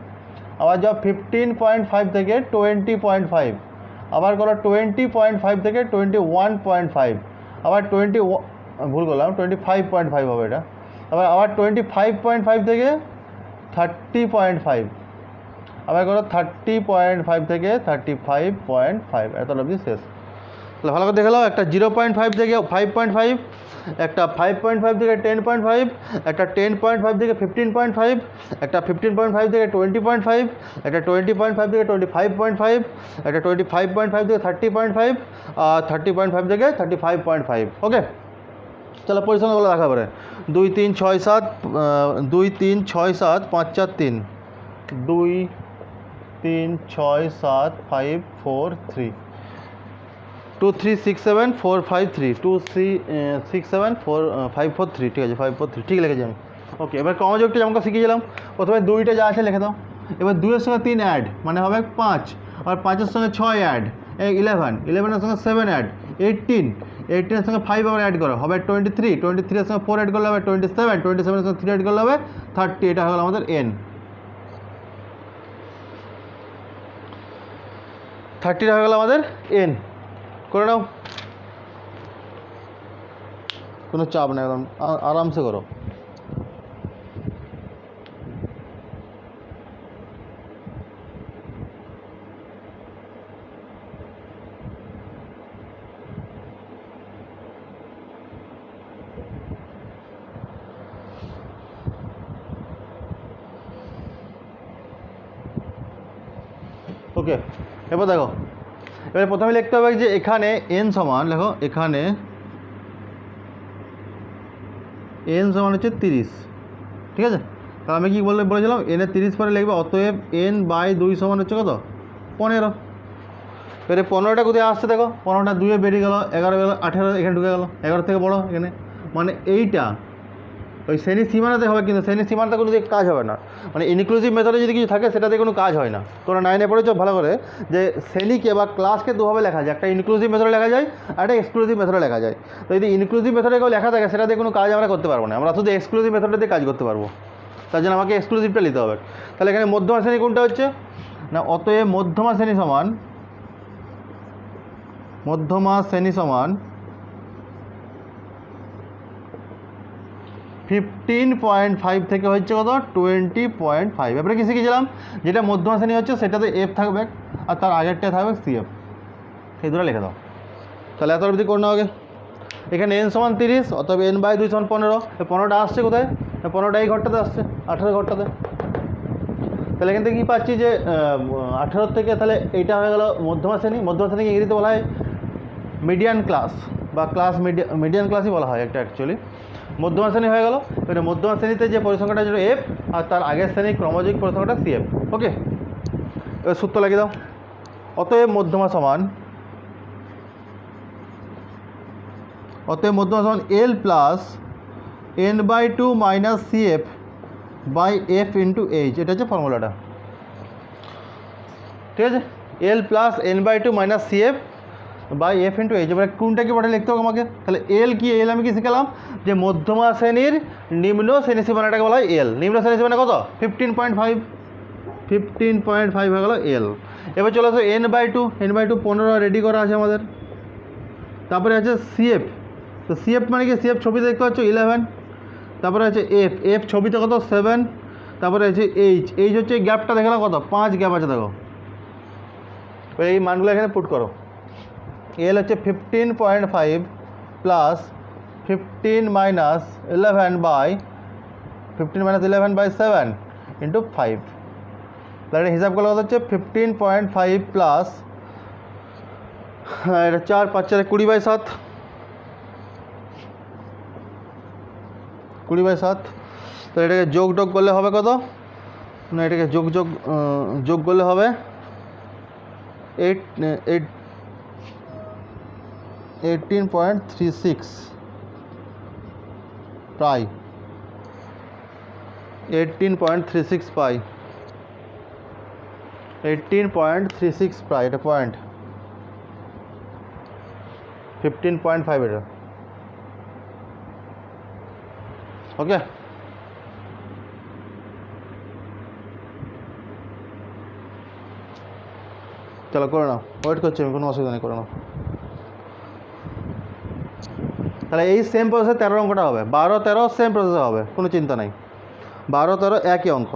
Speaker 1: আবার যাও 15.5 থেকে 20.5, আবার করো 20.5 থেকে 21.5, আবার 25.5 হবে এটা, আবার 25.5 থেকে 30.5, আবার করো 30.5 থেকে 35.5, এত অবধি শেষ। তাহলে ভালো করে দেখে নাও, একটা 0.5 থেকে 5.5, একটা 5.5 থেকে 10.5, একটা 10.5 থেকে 15.5, একটা 15.5 থেকে 20.5, একটা 20.5 থেকে 25.5, একটা 25.5 থেকে 30.5, আর 30.5 থেকে 35.5। ওকে, চলো পরিসংখ্যাগুলো দেখা পড়ে। 2 3 6 7, 2 3 6 7 5 4 3, 2 3 6 7 5 4 3, 2 3 6 7 4 5 3, 2 3 6 7 4 5 4 3। ঠিক আছে, 5 4 3 ঠিক লিখেছি আমি। ওকে, এবার ক্রমযোগটা যেমন শিখিয়েছিলাম, প্রথমে 2টা যা আছে লিখে দাও। এবার 2-এর সঙ্গে 3 অ্যাড, মানে হবে 5, আর 5-এর সঙ্গে 6 অ্যাড 11, 11-এর সঙ্গে 7 অ্যাড 18, 18-এর সঙ্গে 5 আবার অ্যাড করো হবে 23, 23-এর সঙ্গে 4 অ্যাড করলে হবে 27, 27-এর সঙ্গে 3 অ্যাড করলে হবে 30। এটা হলো আমাদের n। 30টা হয়ে গেল আমাদের n। করে নাও, কোনো চাপ নেই, একদম আরামসে করো। ওকে, এবার দেখো, এবারে প্রথমে লিখতে হবে যে এখানে n সমান, দেখো এখানে n সমান হচ্ছে 30। ঠিক আছে, তাহলে আমি কী বলেছিলাম n-এর 30 পরে লিখবে, অতএব n/2 সমান হচ্ছে কত? 15। এবারে 15টা কোথায় আসছে দেখো, 15টা 2-এ বেরিয়ে গেল, 11 গেল, 18 এখানে ঢুকে গেল, 11 থেকে বড় এখানে, মানে এইটা ওই শ্রেণী সীমানাতে হবে, কিন্তু শ্রেণী সীমানাতে কোনো দিকে কাজ হবে না। মানে ইনক্লুসিভ মেথডে যদি কিছু থাকে সেটাতে কোনো কাজ হয় না। তোমরা 9-এ পড়েছো ভালো করে যে শ্রেণীকে বা ক্লাসকে দুভাবে লেখা যায়, একটা ইনক্লুসিভ মেথডে লেখা যায় আর একটা এক্সক্লুসিভ মেথডে লেখা যায়। তো যদি ইনক্লুসিভ মেথডে কেউ লেখা থাকে সেটাতে কোনো কাজ আমরা করতে পারবো না, আমরা শুধু এক্সক্লুসিভ মেথডে দিয়ে কাজ করতে পারবো। তার জন্য আমাকে এক্সক্লুসিভটা নিতে হবে। তাহলে এখানে মধ্যমা শ্রেণী কোনটা হচ্ছে না, অতএব মধ্যমা শ্রেণী সমান 15.5 থেকে হচ্ছে কত 20.5। এবারে কি শিখেছিলাম, যেটা মধ্যমা শ্রেণী হচ্ছে সেটাতে f থাকবে আর তার আগেরটা থাকবে cf, এই দুটো লিখে দাও। তাহলে এত অবধি করে নাও আগে। এখানে n সমান 30, অতএব n/2 সমান 15। 15টা আসছে কোথায়? 15টা এই ঘরটাতে আসছে, 18 ঘরটাতে। তাহলে এখান থেকে কী পাচ্ছি যে 18 থেকে, তাহলে এইটা হয়ে গেল মধ্যমা শ্রেণী। মধ্যমা শ্রেণীকে ইংরেজিতে বলা হয় মিডিয়ান ক্লাস, বা ক্লাস মিডিয়ান ক্লাসই বলা হয় একটা অ্যাকচুয়ালি। মধ্যমা শ্রেণী হয়ে গেল। এবারে মধ্যমা শ্রেণীতে যে পরিসংখ্যাটা ছিল f, আর তার আগের শ্রেণীর ক্রমযৌগিক পরিসংখ্যাটা cf। ওকে, এবার সূত্র লাগিয়ে দাও। অতএব মধ্যমা সমান l plus n/2 minus cf by f into h। এটা হচ্ছে ফর্মুলাটা। ঠিক আছে, l plus n/2 minus cf by F into H. এবার কোনটা কি বটে লিখতে হবে আমাকে, তাহলে এল কি, এল আমি কি শিখালাম যে মধ্যমা শ্রেণীর নিম্ন শ্রেণী সীমানাটাকে বলা হয় এল। নিম্ন শ্রেণী সীমানা কত 15.5, 15.5 হয়ে গেল এল। এবার চলে আসো n/2, n/2 15 রেডি করা আছে আমাদের। তারপরে আছে সিএফ, তো সিএফ মানে কি, সিএফ ছবিতে দেখতে পাচ্ছ 11, তারপরে আছে এফ, এফ ছবিতে কত 7, তারপরে আছে এইচ, এইচ হচ্ছে গ্যাপটা দেখালাম কত 5 গ্যাপ আছে দেখো। এই মানগুলো এখানে পুট করো। এল হচ্ছে 15.5 প্লাস 15 মাইনাস 11/7 ইন্টু 5। তাহলে হিসাব করলে কত হচ্ছে 15.5 প্লাস এটা 4 5 4 20/7, 20/7। তো এটাকে যোগ করলে হবে কত না, এটাকে যোগ করলে হবে 18.36 প্রায় 18.36 পাই, 18.36 প্রায়, এটা পয়েন্ট 15.5 এটা। ওকে, চলো করে নাও, ওয়েট করছি আমি, কোনো অসুবিধা নেই, করে নাও। তাহলে এই সেম প্রসেসে 13 অঙ্কটা হবে, 12 13 সেম প্রসেসে হবে, কোনো চিন্তা নাই, 12 13 একই অঙ্ক।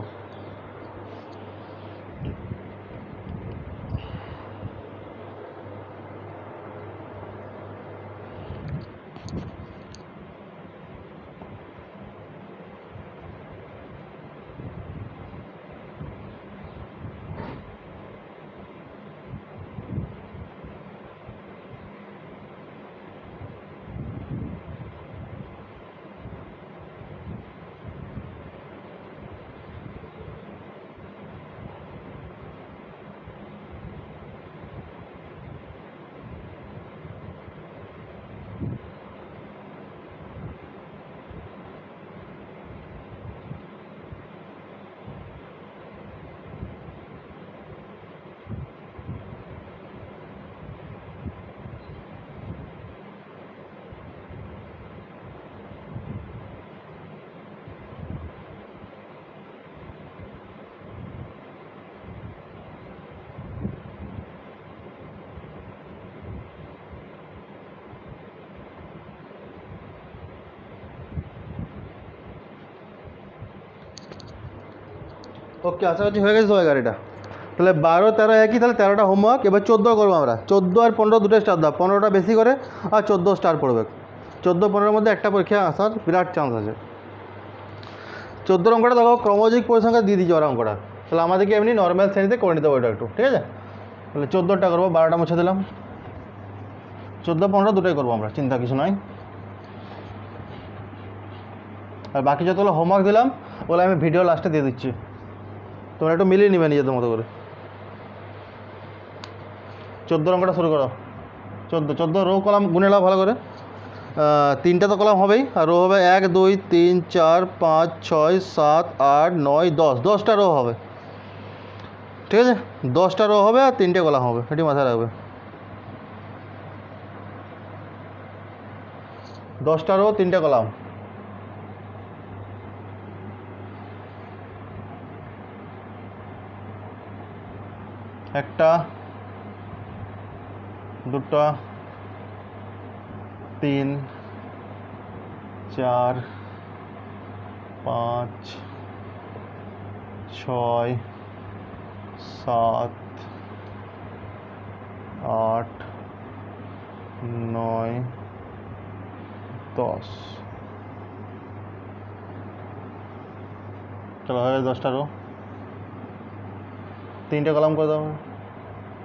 Speaker 1: ওকে, আশা করছি হয়ে গেছে সবাই গাড়িটা। তাহলে 12 13 একই, তাহলে 13টা হোমওয়ার্ক। এবার 14 করবো আমরা, 14 আর 15 দুটো স্টার দাও, 15টা বেশি করে আর 14 স্টার পড়বে। 14 15-এর মধ্যে একটা পরীক্ষা আসার বিরাট চান্স আছে। 14 অঙ্কটা দেখো ক্রমযৌগিক পরিসংখ্যা দিয়ে দিচ্ছে ওরা অঙ্কটা, তাহলে আমাদেরকে এমনি নর্মাল শ্রেণীতে করে নিতে হবে ওটা একটু, ঠিক আছে। তাহলে 14টা করবো, 12টা মুছে দিলাম, 14 15 দুটোই করবো আমরা, চিন্তা কিছু নয়। আর বাকি যতগুলো হোমওয়ার্ক দিলাম ওগুলো আমি ভিডিও লাস্টে দিয়ে দিচ্ছি, তোমরা একটু মিলিয়ে নেবে নিজেদের মতো করে। 14 অঙ্কটা শুরু করো। 14 রো কলাম গুনে নাও ভালো করে, 3টা তো কলাম হবেই, আর রো হবে 1 2 3 4 5 6 7 8 9 10, 10টা রো হবে, ঠিক আছে। 10টা রো হবে আর 3টে কলাম হবে, এটি মাথায় রাখবে। 10টা রো 3টে কলাম। একটা, দুটো, 3 4 5 6 7 8 9 10। চলো হয়ে গেছে 10টা রো। 3টে কলাম করে দাও,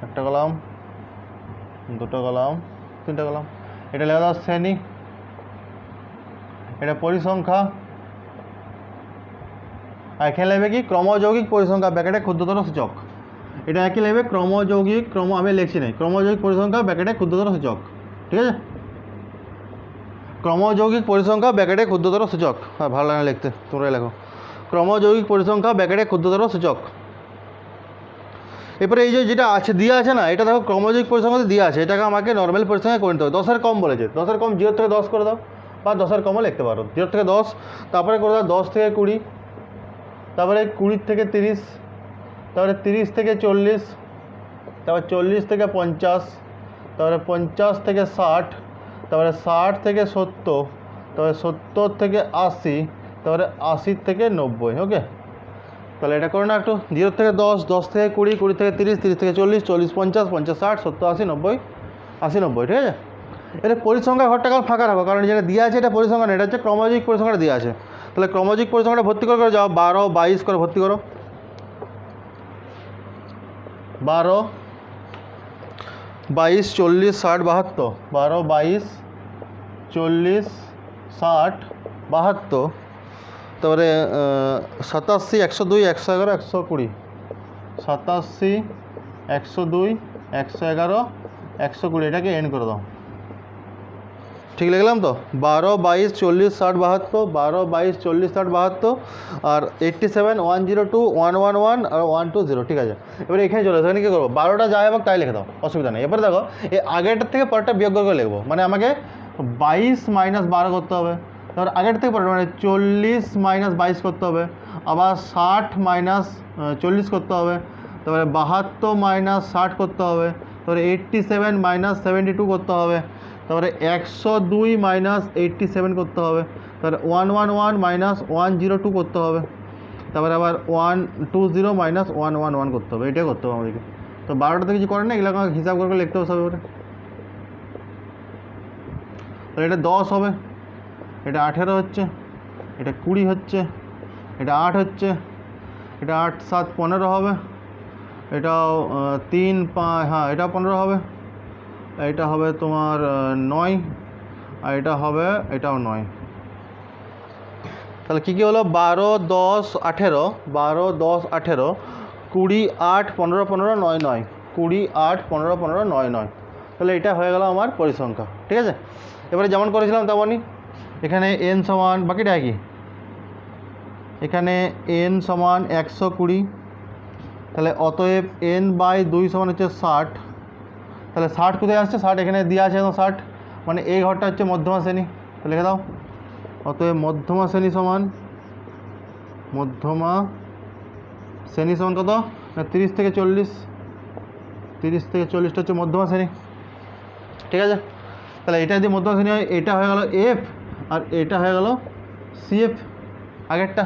Speaker 1: একটা কলাম, দুটো কলাম, 3টে কলাম। এটা লেখা দাও শ্রেণী, এটা পরিসংখ্যা, আর এখানে লাগবে কি ক্রমযৌগিক পরিসংখ্যা ব্র্যাকেটে ক্ষুদ্রতর সূচক। এটা একই লাগবে ক্রমযৌগিক, আমি লিখছি না, ক্রমযৌগিক পরিসংখ্যা ব্র্যাকেটে ক্ষুদ্রতর সূচক, ঠিক আছে। ক্রমযৌগিক পরিসংখ্যা ব্র্যাকেটে ক্ষুদ্রতর সূচক, হ্যাঁ ভালো লাগে লিখতে, তোমরাই লেখো ক্রমযৌগিক পরিসংখ্যা ব্র্যাকেটে ক্ষুদ্রতর সূচক। এরপরে এই যে যেটা আছে দেওয়া আছে না, এটা দেখো ক্রমযোজিক পরিসংখ্যাতে দেওয়া আছে, এটাকে আমাকে নর্মাল পরিসংখ্যায় করে নিতে হবে। 10-এর কম বলেছে, 10-এর কম 0 থেকে 10 করে দাও, বা 10-এর কমও লিখতে পারো, 0 থেকে 10, তারপরে করে দাও 10 থেকে 20, তারপরে 20 থেকে 30, তারপরে 30 থেকে 40, তারপরে 40 থেকে 50, তারপরে 50 থেকে 60, তারপরে 60 থেকে 70, তারপরে 70 থেকে 80, তারপরে 80 থেকে 90। ওকে, তাহলে এটা করো না একটু। 0 থেকে 10, 10 থেকে 20, 20 থেকে 30, 30 থেকে 40, 40, 50, 50, 60, 70, 80, 90, 80, 90, ঠিক আছে। এটা পরিসংখ্যা ঘরটা কারণ ফাঁকা রাখো, কারণ যেটা দেওয়া আছে এটা পরিসংখ্যা না, এটা হচ্ছে ক্রমযোজিক পরিসংখ্যাটা দেওয়া আছে। তাহলে ক্রমযোজিক পরিসংখ্যাটা ভর্তি করে যাও, 12, 22 করে ভর্তি করো। 12, 22, 40, 60, 72, 12, 22, 40, 60, 72, তারপরে 87, 102, 111, 120, 87, 102, 111, 120, এটাকে এন্ড করে দাও। ঠিক লিখলাম তো? 12, 22, 40, 60, 72, 12, 22, 40, 60, 72, আর 87, 102, 111 আর 120, ঠিক আছে। এবারে এখানে চলে এখানে কী করবো, 12টা যাই হোক তাই লিখে দাও, অসুবিধা নেই। এবারে দেখো এই আগেরটার থেকে পরেরটা বিয়োগ করে লিখবো, মানে আমাকে 22 মাইনাস 12 করতে হবে, তারপর আগের থেকে পরের মানে 40 মাইনাস 22 করতে হবে, আবার 60 মাইনাস 40 করতে হবে, তারপরে 72 মাইনাস 60 করতে হবে, তারপরে 87 মাইনাস 72 করতে হবে, তারপরে 102 মাইনাস 87 করতে হবে, তারপরে 111 মাইনাস 102 করতে হবে, তারপরে আবার 120 মাইনাস 111 করতে হবে। এটাই করতে হবে আমাদেরকে। তো 12টাতে কিছু করেন না, এগুলো আমাকে হিসাব করে লিখতে হবে সব। এবারে তাহলে এটা 10 হবে, এটা 18 হচ্ছে, এটা 20 হচ্ছে, এটা 8 হচ্ছে, এটা 8, 7, 15 হবে, এটাও 3, 5, হ্যাঁ এটা 15 হবে, এটা হবে তোমার 9, আর এটা হবে এটাও 9। তাহলে কী কী হলো, 12, 10, 18, 12, 10, 18, 20, 8, 15, 15, 9, 9, 20, 8, 15, 15, 9, 9। তাহলে এটা হয়ে গেল আমার পরিসংখ্যা, ঠিক আছে। এবারে যেমন করেছিলাম তেমনই এখানে n সমান, বাকিটা কি, এখানে n সমান 120, তাহলে অতএব n/2 সমান হচ্ছে 60। তাহলে 60 কোথায় আসছে, 60 এখানে দেওয়া আছে, 60 মানে এই ঘরটা হচ্ছে মধ্যমা শ্রেণী, তো লিখে দাও। অতএব মধ্যমা শ্রেণী সমান কত, 30 থেকে 40, 30 থেকে 40টা হচ্ছে মধ্যমা শ্রেণী, ঠিক আছে। তাহলে এটা যদি মধ্যমা শ্রেণী হয়, এটা হয়ে গেল এফ, আর এটা হয়ে গেল সিএফ আগেরটা।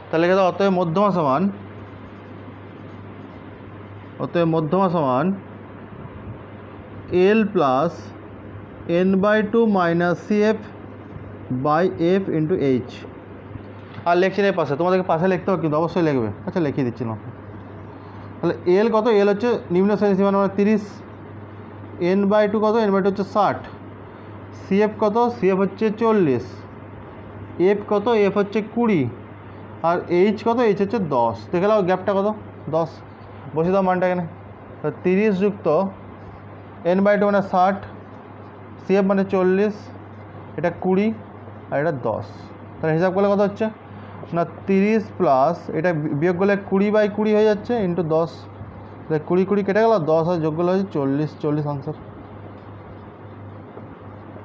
Speaker 1: তাহলে লিখে দাও অতএব মধ্যমা সমান L plus n/2 minus CF by F into H। আর লিখছি না পাশে, তোমাদেরকে পাশে লিখতে হবে কিন্তু অবশ্যই লিখবে। আচ্ছা লিখিয়ে দিচ্ছিলাম। তাহলে L কত, L হচ্ছে নিম্ন শ্রেণী সীমা মানে 30, n/2 কত, n/2 হচ্ছে 60, CF কত, CF হচ্ছে 40, F কত, F হচ্ছে 20, আর H কত, H হচ্ছে 10। দেখে নাও গ্যাপটা কত, 10, বসে দাও মানটা এখানে। 30 যুক্ত n/2 মানে 60, CF মানে 40, এটা 20 আর এটা 10। তাহলে হিসাব করলে কত হচ্ছে না, 30 প্লাস এটা বিয়োগ করলে 20/20 হয়ে যাচ্ছে ইন্টু 10, 20 কেটে গেল, 10 আর যোগ করলে হচ্ছে 40 আনসার।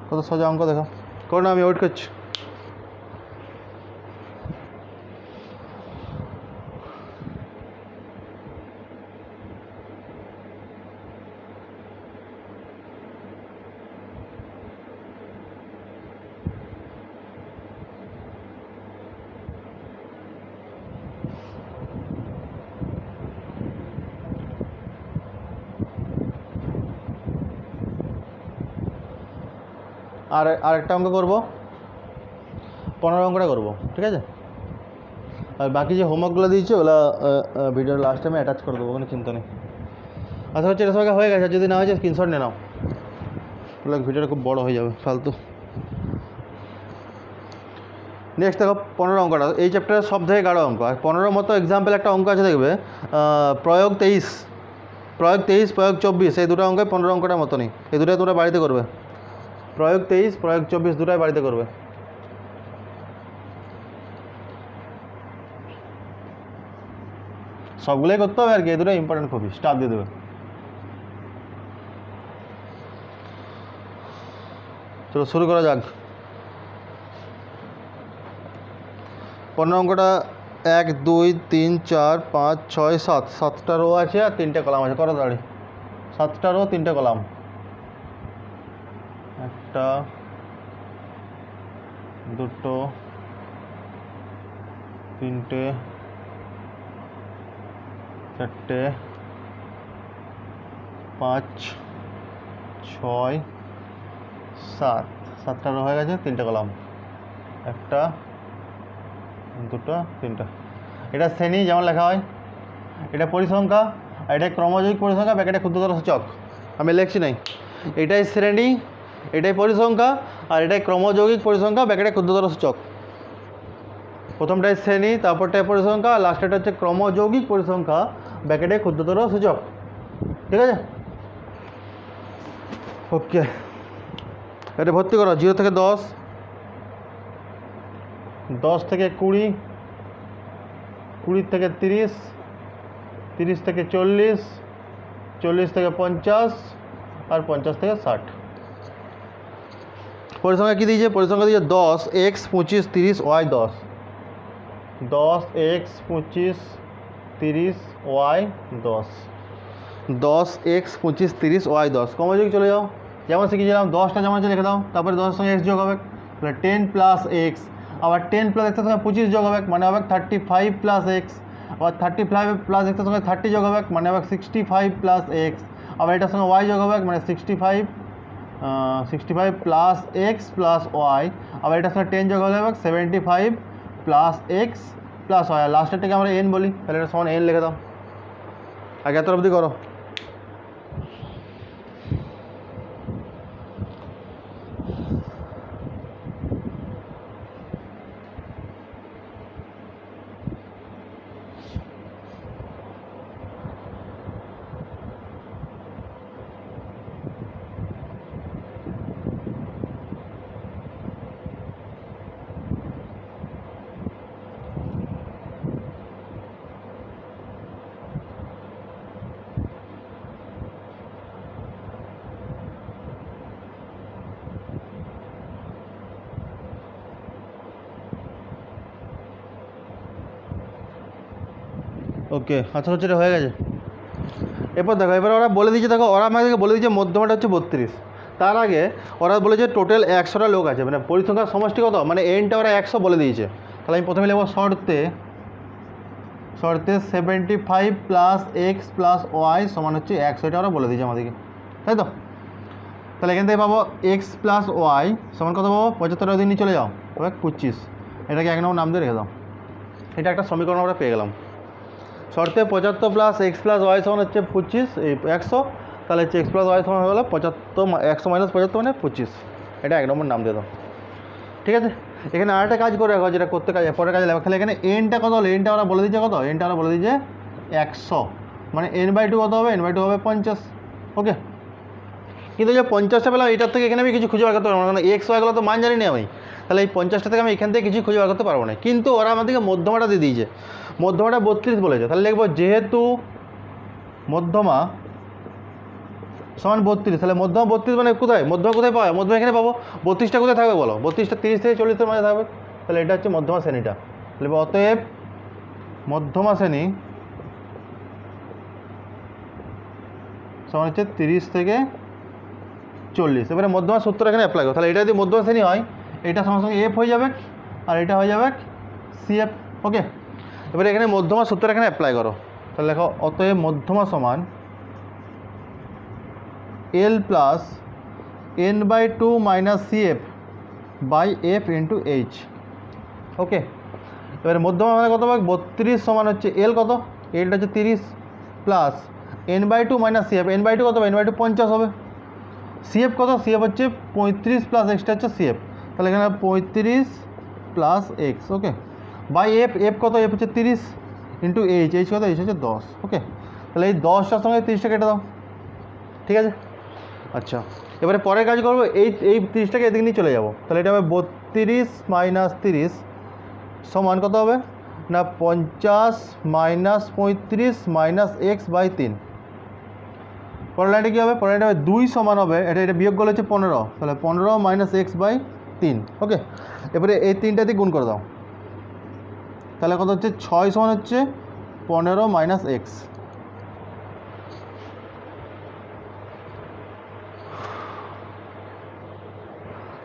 Speaker 1: কত সোজা অঙ্ক দেখো, করো না, আমি ওয়েট করছি। আর আরেকটা অঙ্ক করবো, 15 অঙ্কটা করবো, ঠিক আছে। আর বাকি যে হোমওয়ার্কগুলো দিয়েছে ওগুলো ভিডিওর লাস্ট টাইমে অ্যাটাচ করে দেবো, কোনো চিন্তা নেই। আশা হচ্ছে এটা সবাই হয়ে গেছে, যদি না হয়েছে স্ক্রিনশট নিয়ে নাও, তাহলে ভিডিওটা খুব বড় হয়ে যাবে ফালতু। নেক্সট দেখো 15 অঙ্কটা, এই চ্যাপ্টারের সব থেকে গাঢ় অঙ্ক। আর 15 মতো এক্সাম্পল একটা অঙ্ক আছে দেখবে, প্রয়োগ 23, প্রয়োগ 24, এই দুটো অঙ্কে 15 অঙ্কটার মতো নেই। এই দুটোই তোমরা বাড়িতে করবে, প্রয়োগ 23, প্রয়োগ 24 দুটাই বাড়িতে করবে। সবগুলোই করতে হবে আর কি, এই দুটো ইম্পর্টেন্ট খুবই, স্টাফ দিয়ে দেবে। চলো শুরু করা যাক। 15 অঙ্কটা 1 2 3 4 5 6 7, 7টা রো আছে আর 3টে কলাম আছে। করো দাঁড়ি, 7টা রো 3টে কলাম, 1টা 2টো 3টে 4টে 5 6 7, 7টা রো হয়ে গেছে, 3টে কলাম, 1টা 2টো 3টা। এটা শ্রেণী যেমন লেখা হয়, এটা পরিসংখ্যা, আর এটা ক্রমযৌগিক পরিসংখ্যা ব্যাকেটে ক্ষুদ্রতর সূচক। আমি লিখছি নাই, এটাই শ্রেণী, এটাই পরিসংখ্যা, আর এটাই ক্রমযৌগিক পরিসংখ্যা ব্যাকেটে ক্ষুদ্রতর সূচক। প্রথমটাই শ্রেণী, তারপরটাই পরিসংখ্যা, আর লাস্টেরটা হচ্ছে ক্রমযৌগিক পরিসংখ্যা ব্যাকেটে ক্ষুদ্রতর সূচক। ঠিক আছে, ওকে। এটা ভর্তি করো। 0 থেকে 10, 10 থেকে 20, 20 থেকে 30, 30 থেকে 40, 40 থেকে 50, আর 50 থেকে 60। পরিসংখ্যা কী দিয়েছে? পরিসংখ্যা দিয়েছে 10 x 25 30 y 10, 10 x 25 30 y 10, 10 x 25 30 y 10। ক্রমযোগ চলে যাও, যেমন শিখেছিলাম 10টা যেমন আছে লিখে দাও, তারপরে 10 এর সঙ্গে x যোগ হবে, তাহলে 10 প্লাস x, আবার 10 প্লাস x এর সঙ্গে 25 যোগ হবে, মানে হবে 35 প্লাস x, আবার 35 প্লাস x এর সঙ্গে 30 যোগ হবে, মানে হবে 65 প্লাস x, আবার এটার সঙ্গে y যোগ হবে, মানে 65 প্লাস x প্লাস y, আবার এটার সঙ্গে 10 যোগ হলে হবে 75 প্লাস x প্লাস y, আর লাস্টেরটাকে আমরা n বলি, তাহলে এটা সমান n লিখে দাও। আগে এত অবধি করো। ওকে, আচ্ছা হচ্ছে, এটা হয়ে গেছে। এরপর দেখো, এবার ওরা বলে দিয়েছে, দেখো ওরা আমাদেরকে বলে দিয়েছে মধ্যমাটা হচ্ছে 32। তার আগে ওরা বলেছে টোটাল 100টা লোক আছে, মানে পরিসংখ্যার সমষ্টি কত, মানে এনটা ওরা 100 বলে দিয়েছে। তাহলে আমি প্রথমে লিখব শর্তে 75 প্লাস এক্স প্লাস ওয়াই সমান হচ্ছে 100, এটা ওরা বলে দিয়েছে আমাদেরকে, তাই তো? তাহলে এখান থেকে পাবো এক্স প্লাস ওয়াই সমান কত পাবো? 75 দিন নিয়ে চলে যাও, তবে 25, এটাকে 1 নম্বর নাম দিয়ে রেখে দাও। এটা একটা সমীকরণ আমরা পেয়ে গেলাম। শর্তে 75 প্লাস এক্স প্লাস ওয়াই সমান হচ্ছে 25, এই 100, তাহলে হচ্ছে এক্স প্লাস ওয়াই সমান হয়ে গেলো 75, 100 মাইনাস 75 মানে 25, এটা 1 নম্বর নাম দিয়ে দাও। ঠিক আছে, এখানে আরেকটা কাজ করে রাখো, যেটা করতে কাজে পরে কাজে লাগবে। তাহলে এখানে এনটা কত হলো? এনটা ওরা বলে দিচ্ছে কত? এনটা ওরা বলে দিচ্ছে 100, মানে n/2 কত হবে? n/2 হবে 50। ওকে, কিন্তু যে 50টা পেলাম, এটার থেকে এখানে আমি কিছু খুঁজে বার করতে পারবো না, কারণ এক্স ওয়াইগুলো তো মান জানি না আমি। তাহলে এই 50টা থেকে আমি এখান থেকে কিছু খুঁজে বার করতে পারবো না, কিন্তু ওরা আমাদেরকে মধ্যমাটা দিয়ে দিয়েছে, মধ্যমাটা 32 বলেছে। তাহলে লিখবো যেহেতু মধ্যমা সমান 32, তাহলে মধ্যমা 32 মানে কোথায়? মধ্যমা কোথায় পাওয়া? মধ্যমা এখানে পাবো। 32টা কোথায় থাকবে বলো? 32টা 30 থেকে 40-এর মাঝে থাকবে, তাহলে এটা হচ্ছে মধ্যমা শ্রেণীটা। তাহলে অতএব মধ্যমা শ্রেণী সমান হচ্ছে 30 থেকে 40। এবারে মধ্যমা সূত্র এখানে অ্যাপ্লাই করো। তাহলে এটা যদি মধ্যমা শ্রেণী হয়, এটা সঙ্গে সঙ্গে এফ হয়ে যাবে, আর এটা হয়ে যাবে সিএফ। ওকে, এবারে এখানে মধ্যমা সূত্র এখানে অ্যাপ্লাই করো। তাহলে দেখো, অতএব মধ্যমা সমান L plus n/2 minus CF by F into H. Okay, এবারে মধ্যমা মানে কত হবে? 32 সমান হচ্ছে এল কত? এলটা হচ্ছে 30 plus n/2 minus CF, n/2 কত হবে? n/2 50 হবে। সিএফ কত? সিএফ হচ্ছে 35 প্লাস এক্সটা হচ্ছে সিএফ, তাহলে এখানে 35 plus X. Okay, by F, F কত? এফ হচ্ছে 30 ইন্টু এইচ, এইচ কত? এইচ হচ্ছে 10। ওকে, তাহলে এই 10টার সঙ্গে 30টা কেটে দাও। ঠিক আছে, আচ্ছা এবারে পরের কাজ করবো, এই 30টাকে এদিকে নিয়ে চলে যাবো। তাহলে এটা হবে 32 মাইনাস 30 সমান কত হবে? না 50 মাইনাস 35 মাইনাস এক্স বাই 3। পরের লাইনটা কী হবে? পরের লাইনটা হবে 2 সমান হবে, এটা বিয়োগ করলে হচ্ছে 15, তাহলে 15 মাইনাস এক্স বাই 3। ওকে, এবারে এই 3টা দিয়ে গুণ করে দাও, তাহলে কত হচ্ছে? 6 সমান হচ্ছে 15 মাইনাস এক্স।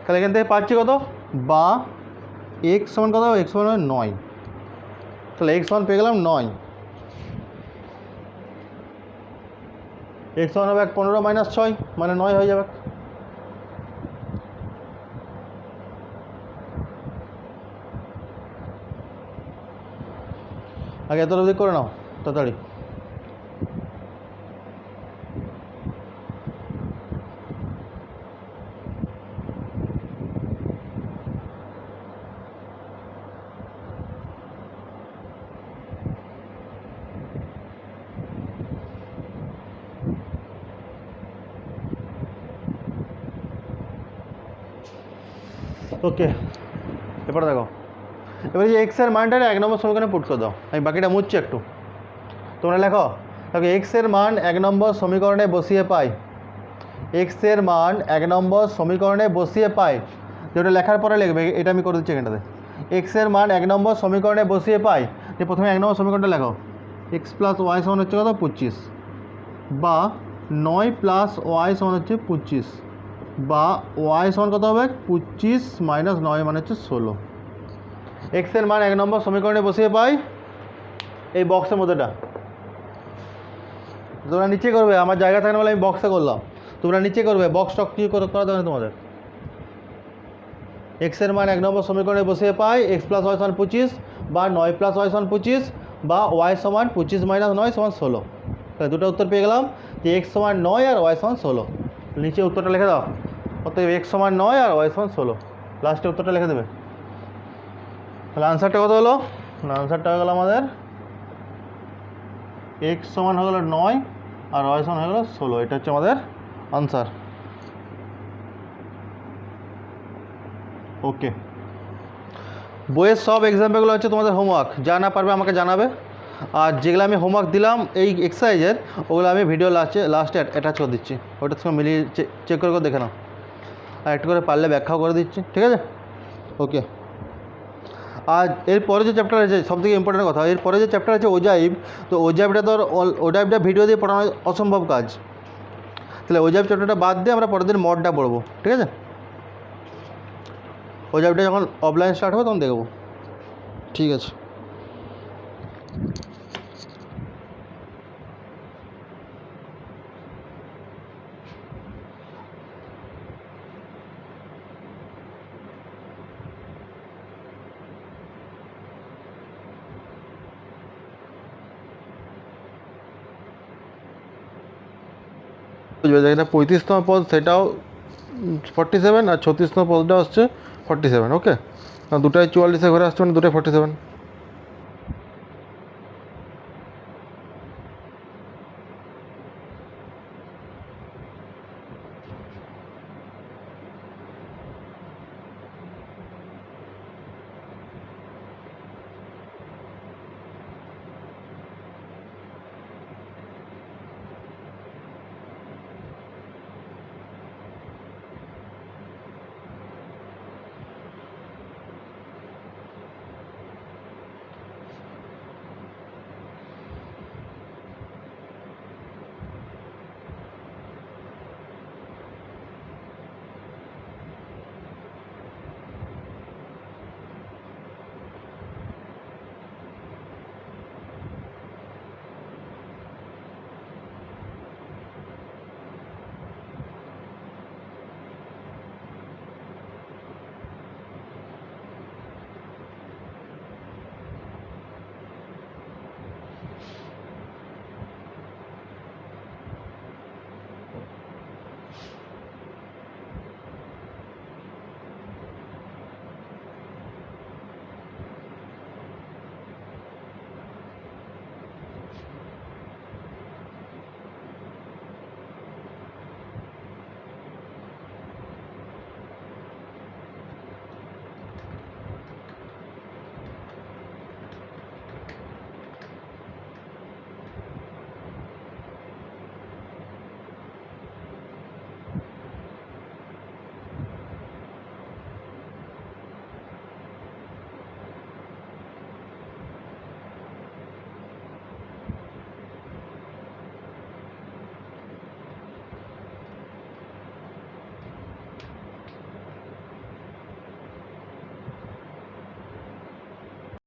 Speaker 1: তাহলে এখান থেকে পাচ্ছি কত? বা এক্স সমান কত? এক্স সমান হবে 9। তাহলে এক্স সমান পেয়ে গেলাম 9। এক্স সমান হবে 15 মাইনাস 6 মানে 9 হয়ে যাবে। আগে এত অবধি করে নাও তাড়াতাড়ি। ওকে, এরপরে দেখো, এবারে যে এক্সের মানটা 1 নম্বর সমীকরণে পুট করে দাও। আমি বাকিটা মুছছি একটু, তোমরা লেখো। দেখো এক্সের মান 1 নম্বর সমীকরণে বসিয়ে পাই, এক্সের মান 1 নম্বর সমীকরণে বসিয়ে পাই, যেটা লেখার পরে লিখবে, এটা আমি করে দিচ্ছি এখানটাতে। এক্সের মান 1 নম্বর সমীকরণে বসিয়ে পাই, যে প্রথমে 1 নম্বর সমীকরণটা লেখো, এক্স প্লাস ওয়াই সমান হচ্ছে কত? 25, বা 9 প্লাস ওয়াই সমান হচ্ছে 25, বা ওয়াই সমান কত হবে? 25 মাইনাস 9 মানে হচ্ছে 16। এক্সের মান 1 নম্বর সমীকরণে বসিয়ে পাই এই বক্সের মধ্যেটা। তোমরা নিচে করবে, আমার জায়গা থাকে না বলে আমি বক্সে করলাম, তোমরা নিচে করবে, বক্স টক কি করা দরকার তোমাদের। এক্সের মান 1 নম্বর সমীকরণে বসিয়ে পাই এক্স প্লাস ওয়াই সমান 25, বা 9 প্লাস ওয়াই সমান 25, বা ওয়াই সমান 25 মাইনাস 9 সমান 16। তাহলে দুটো উত্তর পেয়ে গেলাম, যে এক্স সমান 9 আর ওয়াই সমান 16। নিচে উত্তরটা লিখে দাও, অতএব এক্স সমান 9 আর ওয়াই সমান 16, লাস্টে উত্তরটা লিখে দেবে। তাহলে আনসারটা কত হলো? আনসারটা হয়ে গেল আমাদের এক্স সমান হয়ে গেলো 9 আর ওয়াই সমান হয়ে গেলো 16। এটা হচ্ছে আমাদের আনসার। ওকে, বইয়ের সব এক্সাম্পলগুলো হচ্ছে তোমাদের হোমওয়ার্ক, যা না পারবে আমাকে জানাবে, আর যেগুলো আমি হোমওয়ার্ক দিলাম এই এক্সারসাইজের, ওগুলো আমি ভিডিও লাস্টে অ্যাটাচ করে দিচ্ছি, ওটার সঙ্গে মিলিয়ে চেক করে দেখে নাও, আর একটু করে পারলে ব্যাখ্যাও করে দিচ্ছি, ঠিক আছে? ওকে, আর এরপরে যে চ্যাপ্টার আছে, সবথেকে ইম্পর্টেন্ট কথা, এরপরে যে চ্যাপ্টার আছে ওজাইব, তো ওজাইবটা তো ওজাইবটা ভিডিও দিয়ে পড়ানো অসম্ভব কাজ, তাহলে ওজাইব চ্যাপ্টারটা বাদ দিয়ে আমরা পরের দিন মডটা পড়বো, ঠিক আছে? ওজাইবটা যখন অফলাইন স্টার্ট হবে তখন দেখবো, ঠিক আছে? বুঝবে, যেটা 35তম পদ সেটাও 47, আর 36তম পদটা হচ্ছে 47। ওকে, দুটাই 44-এ ঘরে আসছে, মানে দুটাই 47।